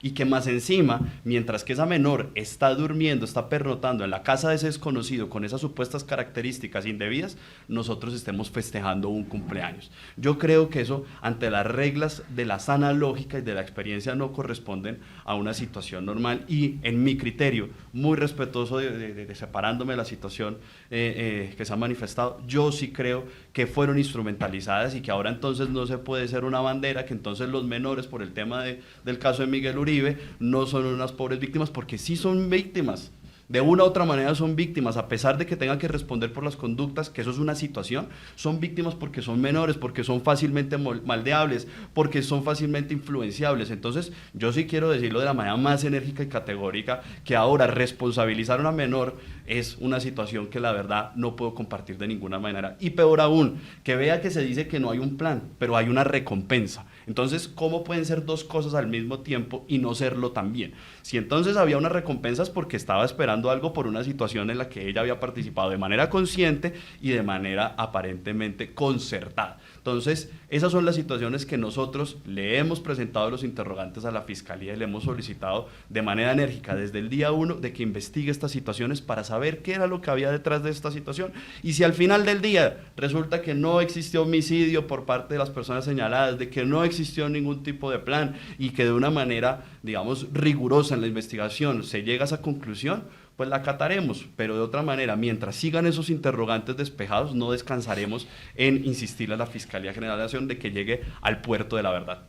y que más encima, mientras que esa menor está durmiendo, está pernotando en la casa de ese desconocido con esas supuestas características indebidas, nosotros estemos festejando un cumpleaños. Yo creo que eso, ante las reglas de la sana lógica y de la experiencia, no corresponden a una situación normal, y en mi criterio, muy respetuoso de separándome de la situación que se ha manifestado, yo sí creo que fueron instrumentalizadas y que ahora entonces no se puede ser una bandera, que entonces los menores, por el tema del caso de Miguel Uribe, no son unas pobres víctimas, porque sí son víctimas. De una u otra manera son víctimas, a pesar de que tengan que responder por las conductas, que eso es una situación, son víctimas porque son menores, porque son fácilmente moldeables, porque son fácilmente influenciables. Entonces, yo sí quiero decirlo de la manera más enérgica y categórica, que ahora responsabilizar a una menor es una situación que la verdad no puedo compartir de ninguna manera. Y peor aún, que vea que se dice que no hay un plan, pero hay una recompensa. Entonces, ¿cómo pueden ser dos cosas al mismo tiempo y no serlo también? Si entonces había una recompensa es porque estaba esperando algo por una situación en la que ella había participado de manera consciente y de manera aparentemente concertada. Entonces, esas son las situaciones que nosotros le hemos presentado a los interrogantes a la Fiscalía y le hemos solicitado de manera enérgica desde el día 1 de que investigue estas situaciones para saber qué era lo que había detrás de esta situación, y si al final del día resulta que no existió homicidio por parte de las personas señaladas, de que no existió ningún tipo de plan y que de una manera, digamos, rigurosa en la investigación se llega a esa conclusión, pues la acataremos, pero de otra manera, mientras sigan esos interrogantes despejados, no descansaremos en insistirle a la Fiscalía General de la Nación de que llegue al puerto de la verdad.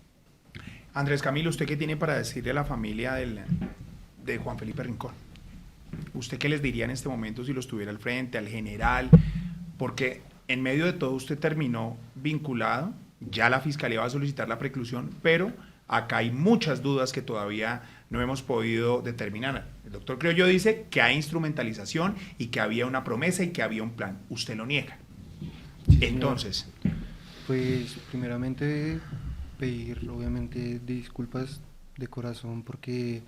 Andrés Camilo, ¿usted qué tiene para decirle a la familia de Juan Felipe Rincón? ¿Usted qué les diría en este momento si lo estuviera al frente, al general? Porque en medio de todo usted terminó vinculado, ya la Fiscalía va a solicitar la preclusión, pero acá hay muchas dudas que todavía no hemos podido determinar. El doctor Criollo dice que hay instrumentalización y que había una promesa y que había un plan. Usted lo niega. Sí, Entonces, pues primeramente pedir obviamente disculpas de corazón porque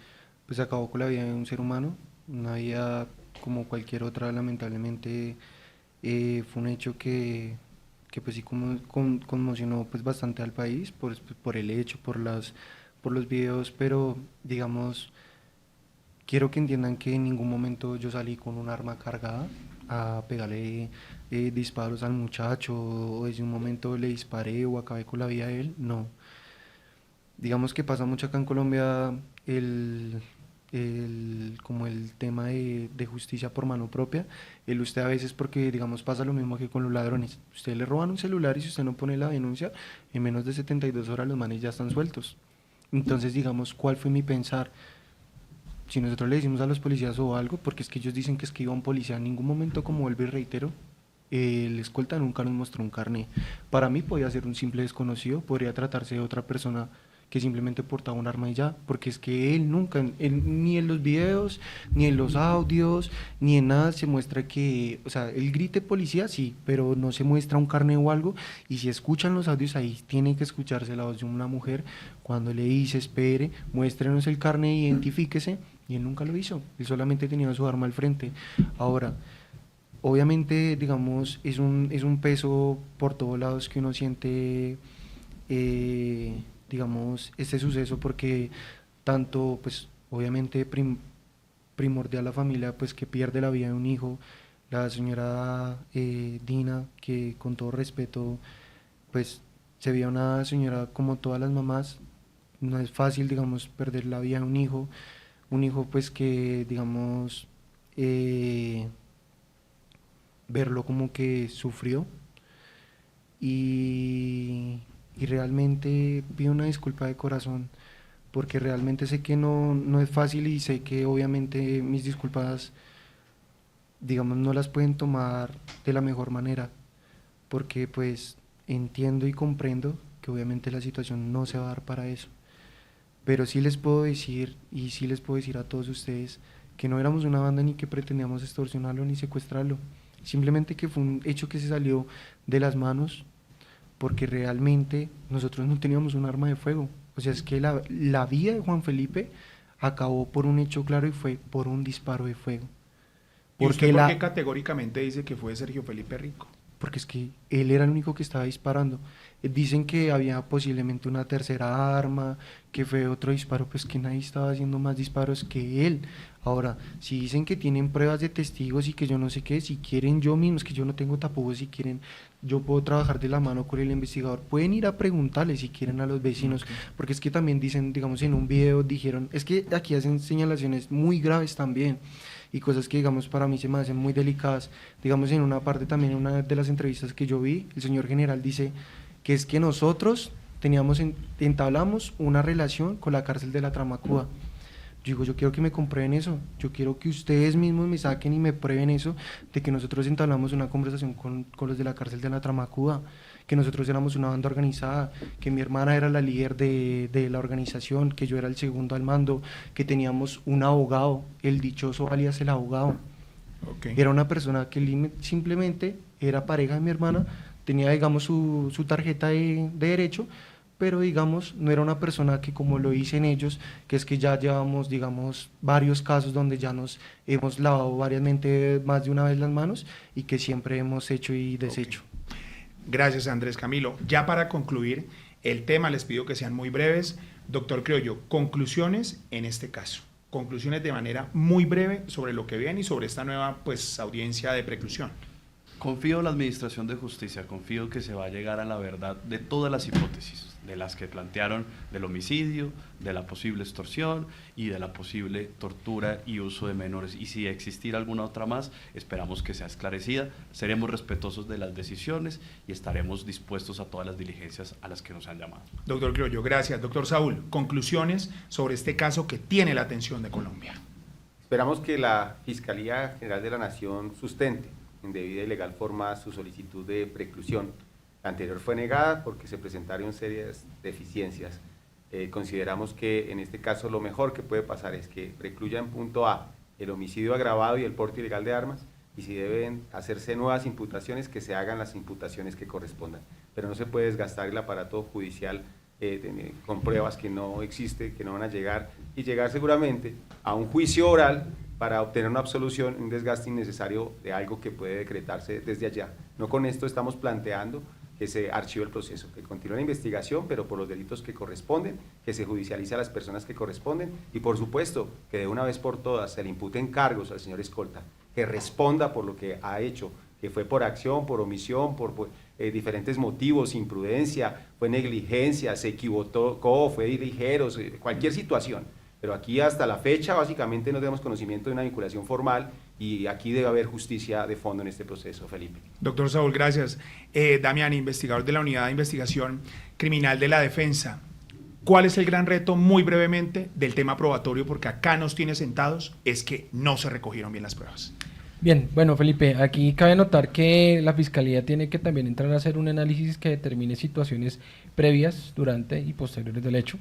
pues acabó con la vida de un ser humano, una vida como cualquier otra. Lamentablemente fue un hecho que pues sí conmocionó pues bastante al país por el hecho, por los videos, pero digamos, quiero que entiendan que en ningún momento yo salí con un arma cargada a pegarle disparos al muchacho, o desde un momento le disparé o acabé con la vida de él, no. Digamos que pasa mucho acá en Colombia como el tema de justicia por mano propia. Usted a veces, porque digamos pasa lo mismo que con los ladrones, usted le roban un celular y si usted no pone la denuncia, en menos de 72 horas los manes ya están sueltos. Entonces, digamos, ¿cuál fue mi pensar? Si nosotros le decimos a los policías o algo, porque es que ellos dicen que es que iba un policía, en ningún momento, como vuelvo y reitero, el escolta nunca nos mostró un carné. Para mí podía ser un simple desconocido, podría tratarse de otra persona que simplemente portaba un arma y ya, porque es que él nunca, ni en los videos, ni en los audios, ni en nada se muestra que, o sea, él grite policía, sí, pero no se muestra un carné o algo, y si escuchan los audios ahí tiene que escucharse la voz de una mujer cuando le dice, espere, muéstrenos el carné, identifíquese, y él nunca lo hizo, él solamente tenía su arma al frente. Ahora, obviamente, digamos, es un peso por todos lados que uno siente, digamos, este suceso, porque tanto, pues, obviamente primordial la familia, pues, que pierde la vida de un hijo, la señora Dina, que con todo respeto, pues, se veía una señora como todas las mamás, no es fácil, digamos, perder la vida de un hijo, pues, que, digamos, verlo como que sufrió, y realmente pido una disculpa de corazón, porque realmente sé que no es fácil, y sé que obviamente mis disculpas, digamos, no las pueden tomar de la mejor manera, porque pues entiendo y comprendo que obviamente la situación no se va a dar para eso, pero sí les puedo decir, y sí les puedo decir a todos ustedes, que no éramos una banda ni que pretendíamos extorsionarlo ni secuestrarlo, simplemente que fue un hecho que se salió de las manos, porque realmente nosotros no teníamos un arma de fuego. O sea, es que la vida de Juan Felipe acabó por un hecho claro, y fue por un disparo de fuego. ¿Y usted por qué categóricamente dice que fue Sergio Felipe Rico? porque es que él era el único que estaba disparando. Dicen que había posiblemente una tercera arma, que fue otro disparo, pues que nadie estaba haciendo más disparos que él. Ahora, si dicen que tienen pruebas de testigos y que yo no sé qué, si quieren yo mismo, es que yo no tengo tapujos, si quieren, yo puedo trabajar de la mano con el investigador. Pueden ir a preguntarle si quieren a los vecinos, porque es que también dicen, digamos, en un video dijeron, es que aquí hacen señalaciones muy graves también y cosas que, digamos, para mí se me hacen muy delicadas. Digamos, en una parte también, en una de las entrevistas que yo vi, el señor general dice que es que nosotros entablamos una relación con la cárcel de la Tramacúa. Yo digo, yo quiero que me comprueben eso, yo quiero que ustedes mismos me saquen y me prueben eso, de que nosotros entablamos una conversación con los de la cárcel de la Tramacúa, que nosotros éramos una banda organizada, que mi hermana era la líder de la organización, que yo era el segundo al mando, que teníamos un abogado, el dichoso alias el abogado. Okay. Era una persona que simplemente era pareja de mi hermana, tenía, digamos, su tarjeta de derecho, pero, digamos, no era una persona que, como lo dicen ellos, que es que ya llevamos, digamos, varios casos donde ya nos hemos lavado variamente más de una vez las manos y que siempre hemos hecho y deshecho. Okay. Gracias, Andrés Camilo. Ya para concluir el tema, les pido que sean muy breves. Doctor Criollo, conclusiones en este caso. Conclusiones de manera muy breve sobre lo que ven y sobre esta nueva, pues, audiencia de preclusión. Confío en la Administración de Justicia, confío que se va a llegar a la verdad de todas las hipótesis, de las que plantearon del homicidio, de la posible extorsión y de la posible tortura y uso de menores. Y si existirá alguna otra más, esperamos que sea esclarecida, seremos respetuosos de las decisiones y estaremos dispuestos a todas las diligencias a las que nos han llamado. Doctor Criollo, gracias. Doctor Saúl, conclusiones sobre este caso que tiene la atención de Colombia. Esperamos que la Fiscalía General de la Nación sustente en debida y legal forma su solicitud de preclusión. La anterior fue negada porque se presentaron serias deficiencias. Consideramos que en este caso lo mejor que puede pasar es que precluya en punto A el homicidio agravado y el porte ilegal de armas, y si deben hacerse nuevas imputaciones, que se hagan las imputaciones que correspondan. Pero no se puede desgastar el aparato judicial con pruebas que no existen, que no van a llegar, y llegar seguramente a un juicio oral para obtener una absolución, un desgaste innecesario de algo que puede decretarse desde allá. No con esto estamos planteando que se archive el proceso, que continúe la investigación, pero por los delitos que corresponden, que se judicialice a las personas que corresponden y, por supuesto, que de una vez por todas se le imputen cargos al señor Escolta, que responda por lo que ha hecho, que fue por acción, por omisión, por diferentes motivos, imprudencia, fue negligencia, se equivocó, fue ligero, cualquier situación. Pero aquí hasta la fecha básicamente no tenemos conocimiento de una vinculación formal y aquí debe haber justicia de fondo en este proceso, Felipe. Doctor Saúl, gracias. Damián, investigador de la Unidad de Investigación Criminal de la Defensa, ¿cuál es el gran reto, muy brevemente, del tema probatorio? Porque acá nos tiene sentados, es que no se recogieron bien las pruebas. Bien, bueno, Felipe, aquí cabe notar que la Fiscalía tiene que también entrar a hacer un análisis que determine situaciones previas, durante y posteriores del hecho.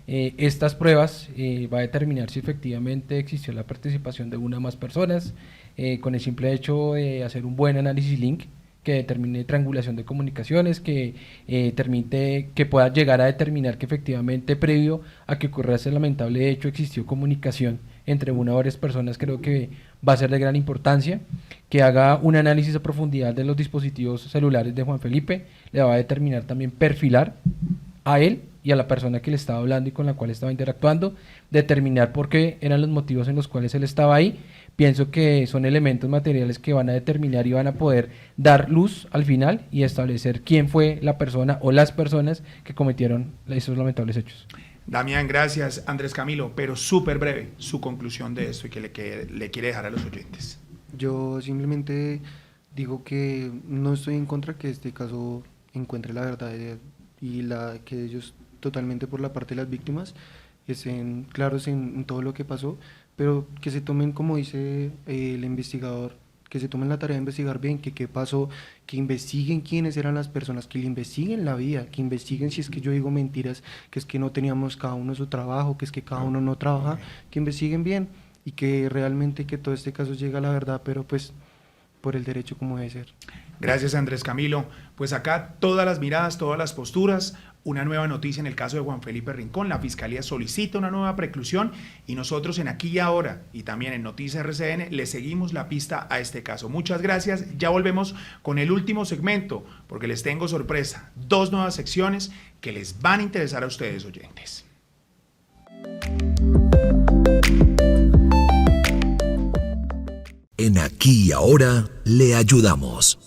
Estas pruebas va a determinar si efectivamente existió la participación de una o más personas, con el simple hecho de hacer un buen análisis link que determine triangulación de comunicaciones, que pueda llegar a determinar que efectivamente previo a que ocurriera ese lamentable hecho existió comunicación entre una o varias personas. Creo que va a ser de gran importancia, que haga un análisis a profundidad de los dispositivos celulares de Juan Felipe, le va a determinar también perfilar a él y a la persona que le estaba hablando y con la cual estaba interactuando, determinar por qué eran los motivos en los cuales él estaba ahí. Pienso que son elementos materiales que van a determinar y van a poder dar luz al final y establecer quién fue la persona o las personas que cometieron esos lamentables hechos. Damián, gracias. Andrés Camilo, pero súper breve su conclusión de esto y que le quiere dejar a los oyentes. Yo simplemente digo que no estoy en contra que este caso encuentre la verdad y que ellos totalmente por la parte de las víctimas estén claros en todo lo que pasó, pero que se tomen, como dice el investigador, que se tomen la tarea de investigar bien qué pasó, que investiguen quiénes eran las personas, que le investiguen la vida, que investiguen si es que yo digo mentiras, que es que no teníamos cada uno su trabajo, que es que cada uno no trabaja, que investiguen bien y que realmente que todo este caso llegue a la verdad, pero pues por el derecho como debe ser. Gracias, Andrés Camilo. Pues acá todas las miradas, todas las posturas. Una nueva noticia en el caso de Juan Felipe Rincón. La Fiscalía solicita una nueva preclusión y nosotros en Aquí y Ahora y también en Noticias RCN le seguimos la pista a este caso. Muchas gracias. Ya volvemos con el último segmento porque les tengo sorpresa. 2 nuevas secciones que les van a interesar a ustedes, oyentes. En Aquí y Ahora le ayudamos.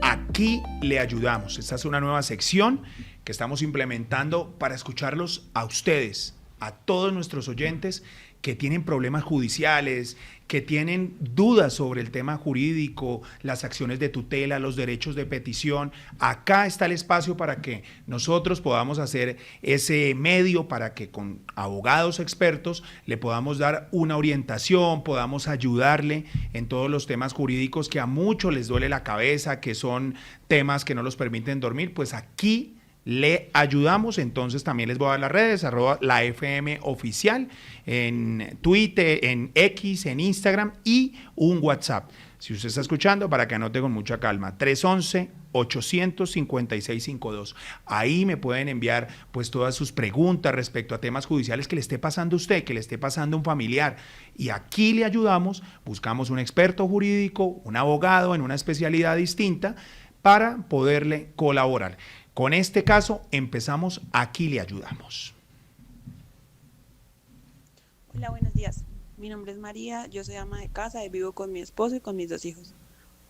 Aquí le ayudamos. Esta es una nueva sección que estamos implementando para escucharlos a ustedes, a todos nuestros oyentes que tienen problemas judiciales, que tienen dudas sobre el tema jurídico, las acciones de tutela, los derechos de petición. Acá está el espacio para que nosotros podamos hacer ese medio para que con abogados expertos le podamos dar una orientación, podamos ayudarle en todos los temas jurídicos que a muchos les duele la cabeza, que son temas que no los permiten dormir. Pues aquí le ayudamos. Entonces también les voy a dar las redes, @lafmoficial, en Twitter, en X, en Instagram y un WhatsApp. Si usted está escuchando, para que anote con mucha calma, 311-856-52. Ahí me pueden enviar pues todas sus preguntas respecto a temas judiciales que le esté pasando a usted, que le esté pasando a un familiar. Y aquí le ayudamos, buscamos un experto jurídico, un abogado en una especialidad distinta para poderle colaborar. Con este caso empezamos, Aquí le ayudamos. Hola, buenos días. Mi nombre es María, yo soy ama de casa y vivo con mi esposo y con mis 2 hijos.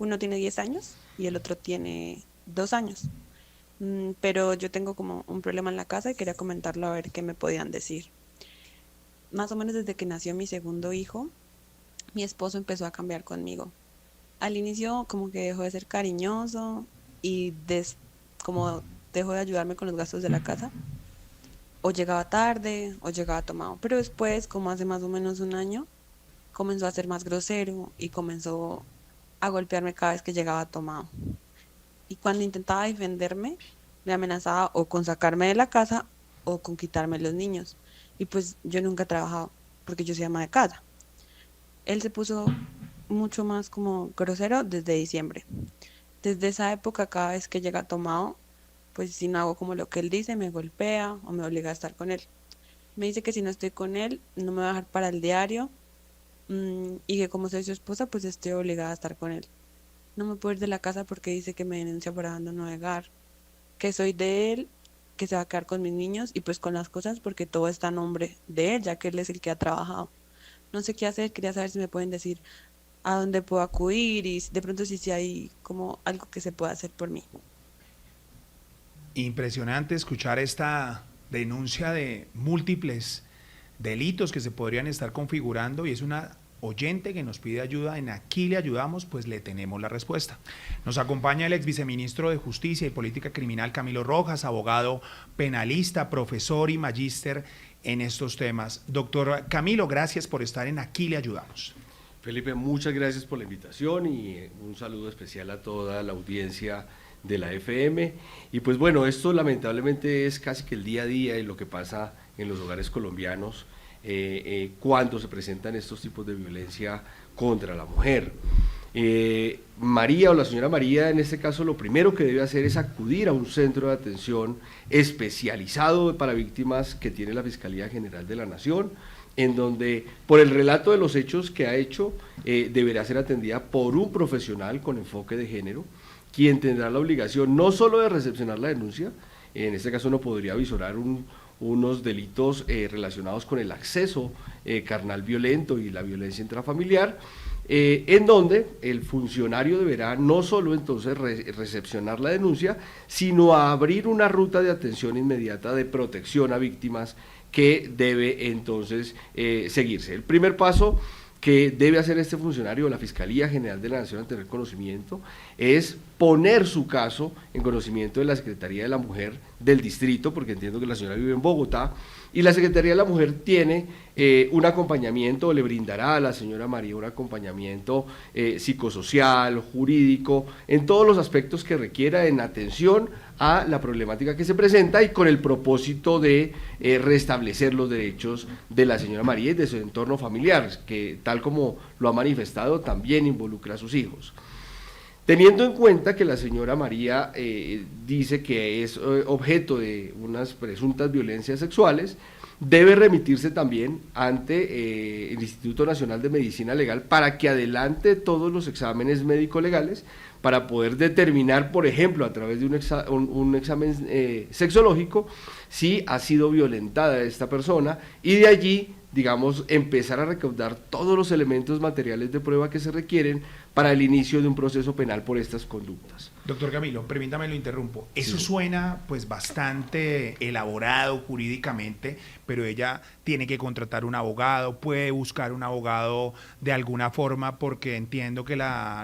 Uno tiene 10 años y el otro tiene 2 años. Pero yo tengo como un problema en la casa y quería comentarlo a ver qué me podían decir. Más o menos desde que nació mi segundo hijo, mi esposo empezó a cambiar conmigo. Al inicio como que dejó de ser cariñoso y como dejó de ayudarme con los gastos de la casa. O llegaba tarde o llegaba tomado. Pero después, como hace más o menos un año, comenzó a ser más grosero y comenzó a golpearme cada vez que llegaba tomado. Y cuando intentaba defenderme, me amenazaba o con sacarme de la casa o con quitarme los niños. Y pues yo nunca he trabajado porque yo soy ama de casa. Él se puso mucho más como grosero desde diciembre. Desde esa época, cada vez que llega tomado, pues si no hago como lo que él dice, me golpea o me obliga a estar con él. Me dice que si no estoy con él, no me va a dejar para el diario y que como soy su esposa, pues estoy obligada a estar con él. No me puedo ir de la casa porque dice que me denuncia por abandono de hogar, que soy de él, que se va a quedar con mis niños y pues con las cosas porque todo está a nombre de él, ya que él es el que ha trabajado. No sé qué hacer, quería saber si me pueden decir a dónde puedo acudir y de pronto si hay como algo que se pueda hacer por mí. Impresionante escuchar esta denuncia de múltiples delitos que se podrían estar configurando y es una oyente que nos pide ayuda. En Aquí le ayudamos, pues le tenemos la respuesta. Nos acompaña el ex viceministro de Justicia y Política Criminal Camilo Rojas, abogado penalista, profesor y magíster en estos temas. Doctor Camilo, gracias por estar en Aquí le ayudamos. Felipe, muchas gracias por la invitación y un saludo especial a toda la audiencia de la FM. Y pues bueno, esto lamentablemente es casi que el día a día y lo que pasa en los hogares colombianos cuando se presentan estos tipos de violencia contra la mujer. María o la señora María, en este caso, lo primero que debe hacer es acudir a un centro de atención especializado para víctimas que tiene la Fiscalía General de la Nación, en donde, por el relato de los hechos que ha hecho, deberá ser atendida por un profesional con enfoque de género, quien tendrá la obligación no solo de recepcionar la denuncia, en este caso no podría visorar unos delitos relacionados con el acceso carnal violento y la violencia intrafamiliar, en donde el funcionario deberá no solo entonces recepcionar la denuncia, sino abrir una ruta de atención inmediata de protección a víctimas que debe entonces seguirse. El primer paso que debe hacer este funcionario de la Fiscalía General de la Nación al tener conocimiento es poner su caso en conocimiento de la Secretaría de la Mujer del distrito, porque entiendo que la señora vive en Bogotá, y la Secretaría de la Mujer tiene un acompañamiento, le brindará a la señora María un acompañamiento psicosocial, jurídico, en todos los aspectos que requiera en atención a la problemática que se presenta y con el propósito de restablecer los derechos de la señora María y de su entorno familiar, que tal como lo ha manifestado también involucra a sus hijos. Teniendo en cuenta que la señora María dice que es objeto de unas presuntas violencias sexuales, debe remitirse también ante el Instituto Nacional de Medicina Legal para que adelante todos los exámenes médico-legales para poder determinar, por ejemplo, a través de un examen sexológico, si ha sido violentada esta persona y de allí, digamos, empezar a recaudar todos los elementos materiales de prueba que se requieren para el inicio de un proceso penal por estas conductas. Doctor Camilo, permítame lo interrumpo. Eso Sí. suena pues bastante elaborado jurídicamente, pero ella tiene que contratar un abogado, puede buscar un abogado de alguna forma, porque entiendo que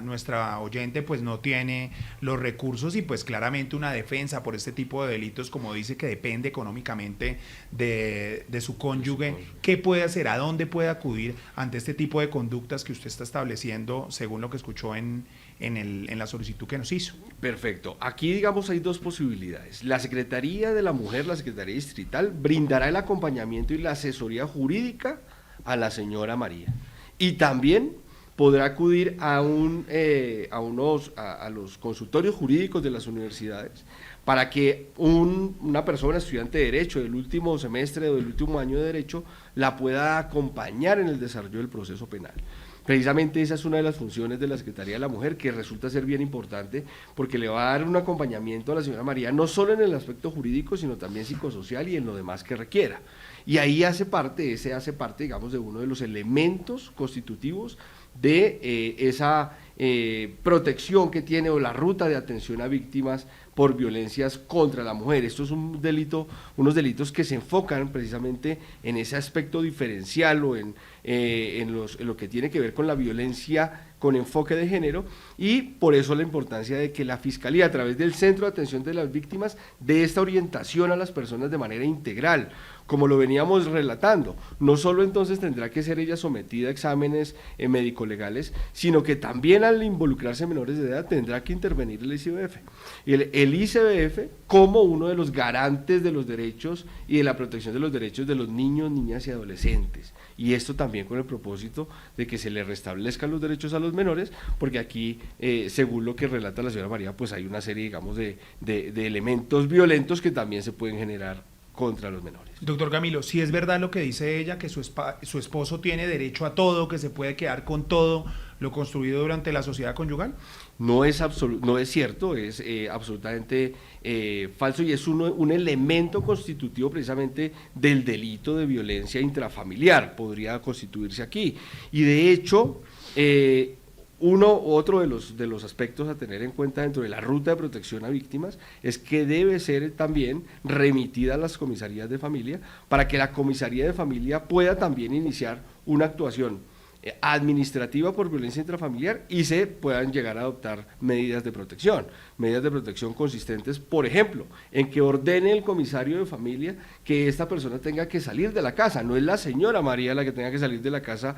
nuestra oyente pues no tiene los recursos y pues claramente una defensa por este tipo de delitos, como dice, que depende económicamente de su cónyuge. ¿Qué puede hacer? ¿A dónde puede acudir ante este tipo de conductas que usted está estableciendo según lo que escuchó en la solicitud que nos hizo? Perfecto. Aquí, digamos, hay dos posibilidades. La Secretaría de la Mujer, la Secretaría Distrital, brindará el acompañamiento y la asesoría jurídica a la señora María. Y también podrá acudir a los consultorios jurídicos de las universidades para que una persona, estudiante de Derecho del último semestre o del último año de Derecho, la pueda acompañar en el desarrollo del proceso penal. Precisamente esa es una de las funciones de la Secretaría de la Mujer, que resulta ser bien importante porque le va a dar un acompañamiento a la señora María, no solo en el aspecto jurídico, sino también psicosocial y en lo demás que requiera. Y ahí hace parte, digamos, de uno de los elementos constitutivos de esa protección que tiene o la ruta de atención a víctimas por violencias contra la mujer. Esto es unos delitos que se enfocan precisamente en ese aspecto diferencial o en lo que tiene que ver con la violencia con enfoque de género, y por eso la importancia de que la Fiscalía, a través del Centro de Atención de las Víctimas, dé esta orientación a las personas de manera integral, como lo veníamos relatando. No solo entonces tendrá que ser ella sometida a exámenes médico-legales, sino que también al involucrarse menores de edad tendrá que intervenir el ICBF. El ICBF como uno de los garantes de los derechos y de la protección de los derechos de los niños, niñas y adolescentes. Y esto también con el propósito de que se le restablezcan los derechos a los menores, porque aquí, según lo que relata la señora María, pues hay una serie, digamos, de elementos violentos que también se pueden generar contra los menores. Doctor Camilo, si es verdad lo que dice ella, que su esposo tiene derecho a todo, que se puede quedar con todo lo construido durante la sociedad conyugal. No es cierto, es absolutamente falso, y es un elemento constitutivo precisamente del delito de violencia intrafamiliar, podría constituirse aquí. Y de hecho, otro de los aspectos a tener en cuenta dentro de la ruta de protección a víctimas es que debe ser también remitida a las comisarías de familia para que la comisaría de familia pueda también iniciar una actuación administrativa por violencia intrafamiliar y se puedan llegar a adoptar medidas de protección consistentes, por ejemplo, en que ordene el comisario de familia que esta persona tenga que salir de la casa. No es la señora María la que tenga que salir de la casa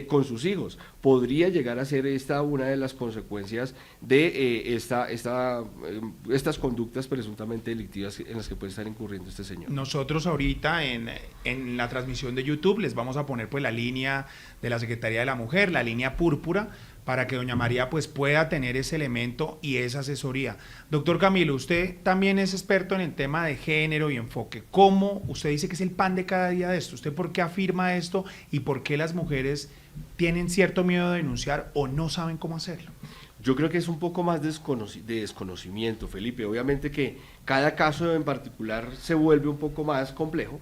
con sus hijos. Podría llegar a ser esta una de las consecuencias de estas conductas presuntamente delictivas en las que puede estar incurriendo este señor. Nosotros ahorita en la transmisión de YouTube les vamos a poner pues la línea de la Secretaría de la Mujer, la línea púrpura, para que doña María pues pueda tener ese elemento y esa asesoría. Doctor Camilo, usted también es experto en el tema de género y enfoque. ¿Cómo usted dice que es el pan de cada día de esto? ¿Usted por qué afirma esto y por qué las mujeres tienen cierto miedo de denunciar o no saben cómo hacerlo? Yo creo que es un poco más de desconocimiento, Felipe. Obviamente que cada caso en particular se vuelve un poco más complejo,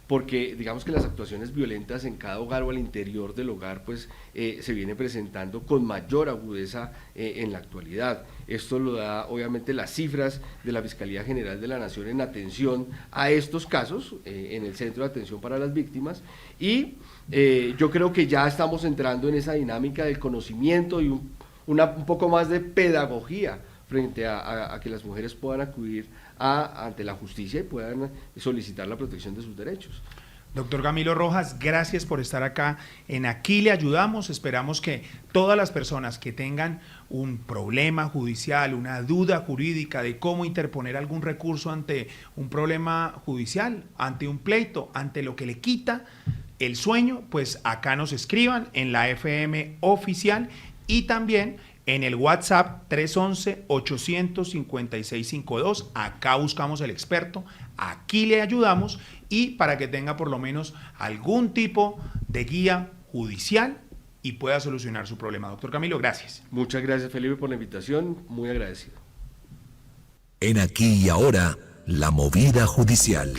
porque digamos que las actuaciones violentas en cada hogar o al interior del hogar pues se viene presentando con mayor agudeza en la actualidad. Esto lo da obviamente las cifras de la Fiscalía General de la Nación en atención a estos casos en el Centro de Atención para las Víctimas, y yo creo que ya estamos entrando en esa dinámica del conocimiento y un poco más de pedagogía frente a que las mujeres puedan acudir ante la justicia y puedan solicitar la protección de sus derechos. Doctor Camilo Rojas, gracias por estar acá en Aquí le ayudamos. Esperamos que todas las personas que tengan un problema judicial, una duda jurídica de cómo interponer algún recurso ante un problema judicial, ante un pleito, ante lo que le quita el sueño, pues acá nos escriban en la FM oficial, y también en el WhatsApp 311-800-5652. Acá buscamos el experto, aquí le ayudamos y para que tenga por lo menos algún tipo de guía judicial y pueda solucionar su problema. Doctor Camilo, gracias. Muchas gracias, Felipe, por la invitación, muy agradecido. En Aquí y Ahora, la movida judicial.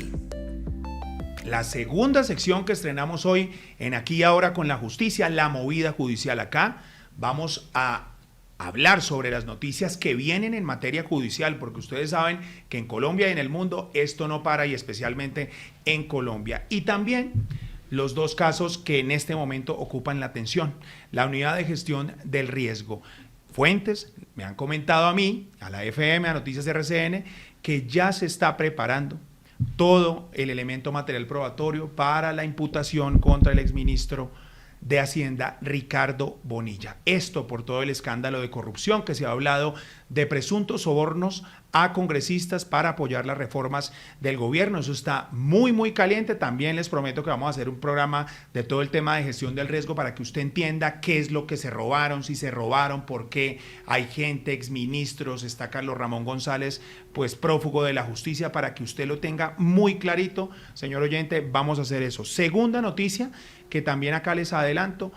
La segunda sección que estrenamos hoy en Aquí y Ahora con la justicia, la movida judicial. Acá vamos a hablar sobre las noticias que vienen en materia judicial, porque ustedes saben que en Colombia y en el mundo esto no para, y especialmente en Colombia. Y también los dos casos que en este momento ocupan la atención: la unidad de gestión del riesgo. Fuentes me han comentado a mí, a la FM, a Noticias RCN, que ya se está preparando todo el elemento material probatorio para la imputación contra el exministro de Hacienda, Ricardo Bonilla. Esto por todo el escándalo de corrupción que se ha hablado de presuntos sobornos a congresistas para apoyar las reformas del gobierno. Eso está muy, muy caliente. También les prometo que vamos a hacer un programa de todo el tema de gestión del riesgo para que usted entienda qué es lo que se robaron, si se robaron, por qué hay gente, exministros, está Carlos Ramón González, pues prófugo de la justicia, para que usted lo tenga muy clarito. Señor oyente, vamos a hacer eso. Segunda noticia, que también acá les adelanto: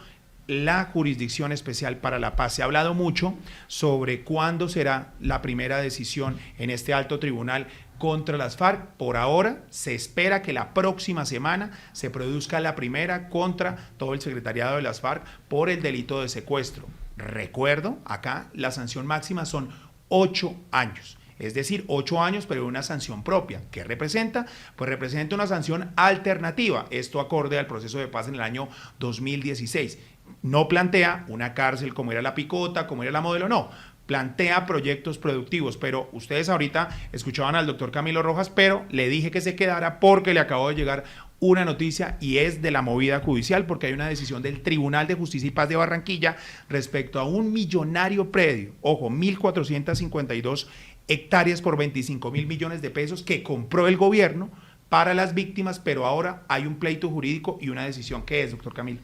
la Jurisdicción Especial para la Paz. Se ha hablado mucho sobre cuándo será la primera decisión en este alto tribunal contra las FARC. Por ahora se espera que la próxima semana se produzca la primera contra todo el secretariado de las FARC por el delito de secuestro. Recuerdo, acá la sanción máxima son 8 años. Es decir, 8 años, pero una sanción propia. ¿Qué representa? Pues representa una sanción alternativa. Esto acorde al proceso de paz en el año 2016. No plantea una cárcel como era la Picota, como era la Modelo, no. Plantea proyectos productivos, pero ustedes ahorita escuchaban al doctor Camilo Rojas, pero le dije que se quedara porque le acabó de llegar una noticia y es de la movida judicial, porque hay una decisión del Tribunal de Justicia y Paz de Barranquilla respecto a un millonario predio, ojo, 1.452 hectáreas por 25.000 millones de pesos que compró el gobierno para las víctimas, pero ahora hay un pleito jurídico y una decisión. ¿Qué es, doctor Camilo?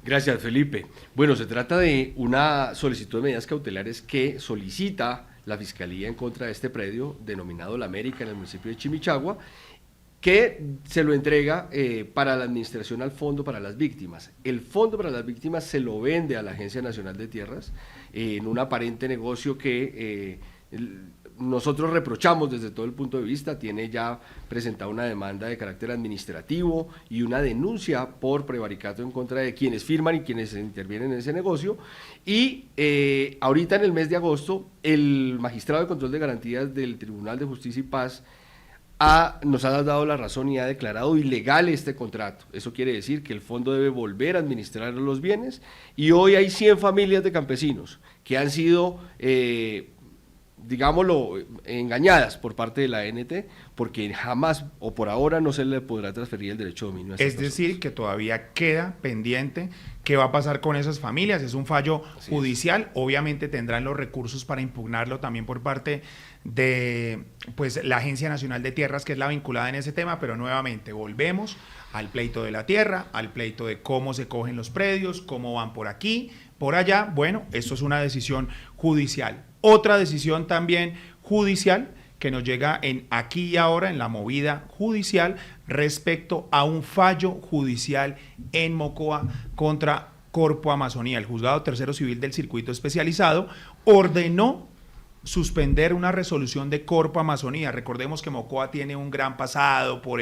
Gracias, Felipe. Bueno, se trata de una solicitud de medidas cautelares que solicita la Fiscalía en contra de este predio denominado La América en el municipio de Chimichagua, que se lo entrega para la administración al Fondo para las Víctimas. El Fondo para las Víctimas se lo vende a la Agencia Nacional de Tierras en un aparente negocio que nosotros reprochamos desde todo el punto de vista. Tiene ya presentada una demanda de carácter administrativo y una denuncia por prevaricato en contra de quienes firman y quienes intervienen en ese negocio. Y ahorita en el mes de agosto, el magistrado de control de garantías del Tribunal de Justicia y Paz nos ha dado la razón y ha declarado ilegal este contrato. Eso quiere decir que el fondo debe volver a administrar los bienes, y hoy hay 100 familias de campesinos que han sido digámoslo, engañadas por parte de la ANT, porque jamás o por ahora no se le podrá transferir el derecho de dominio a estas personas. Decir, que todavía queda pendiente qué va a pasar con esas familias. Es un fallo judicial, obviamente tendrán los recursos para impugnarlo también por parte de pues la Agencia Nacional de Tierras, que es la vinculada en ese tema, pero nuevamente volvemos al pleito de la tierra, al pleito de cómo se cogen los predios, cómo van por aquí, por allá. Bueno, esto es una decisión judicial. Otra decisión también judicial que nos llega en Aquí y Ahora, en la movida judicial, respecto a un fallo judicial en Mocoa contra Corpo Amazonía. El Juzgado Tercero Civil del Circuito Especializado ordenó suspender una resolución de Corpo Amazonía. Recordemos que Mocoa tiene un gran pasado por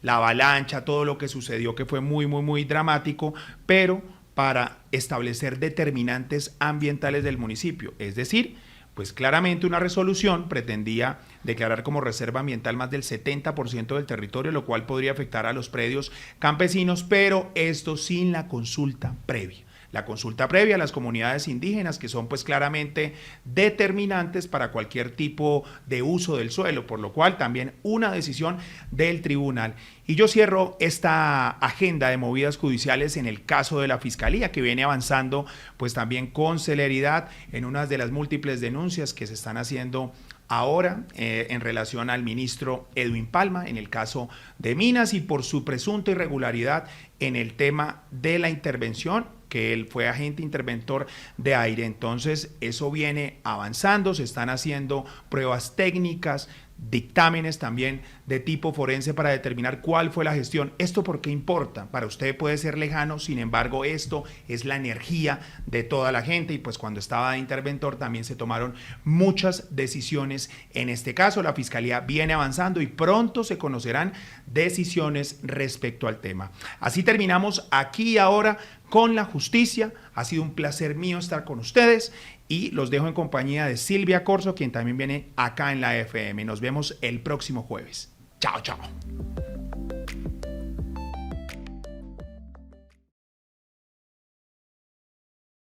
la avalancha, todo lo que sucedió, que fue muy, muy, muy dramático, pero para establecer determinantes ambientales del municipio. Es decir, pues claramente una resolución pretendía declarar como reserva ambiental más del 70% del territorio, lo cual podría afectar a los predios campesinos, pero esto sin la consulta previa. La consulta previa a las comunidades indígenas, que son pues claramente determinantes para cualquier tipo de uso del suelo, por lo cual también una decisión del tribunal. Y yo cierro esta agenda de movidas judiciales en el caso de la Fiscalía, que viene avanzando pues también con celeridad en unas de las múltiples denuncias que se están haciendo ahora en relación al ministro Edwin Palma en el caso de Minas y por su presunta irregularidad en el tema de la intervención que él fue agente interventor de aire. Entonces, eso viene avanzando, se están haciendo pruebas técnicas, dictámenes también de tipo forense para determinar cuál fue la gestión. ¿Esto por qué importa? Para usted puede ser lejano, sin embargo, esto es la energía de toda la gente y pues cuando estaba de interventor también se tomaron muchas decisiones. En este caso, la Fiscalía viene avanzando y pronto se conocerán decisiones respecto al tema. Así terminamos Aquí y Ahora con la justicia. Ha sido un placer mío estar con ustedes y los dejo en compañía de Silvia Corso, quien también viene acá en la FM. Nos vemos el próximo jueves. Chao, chao.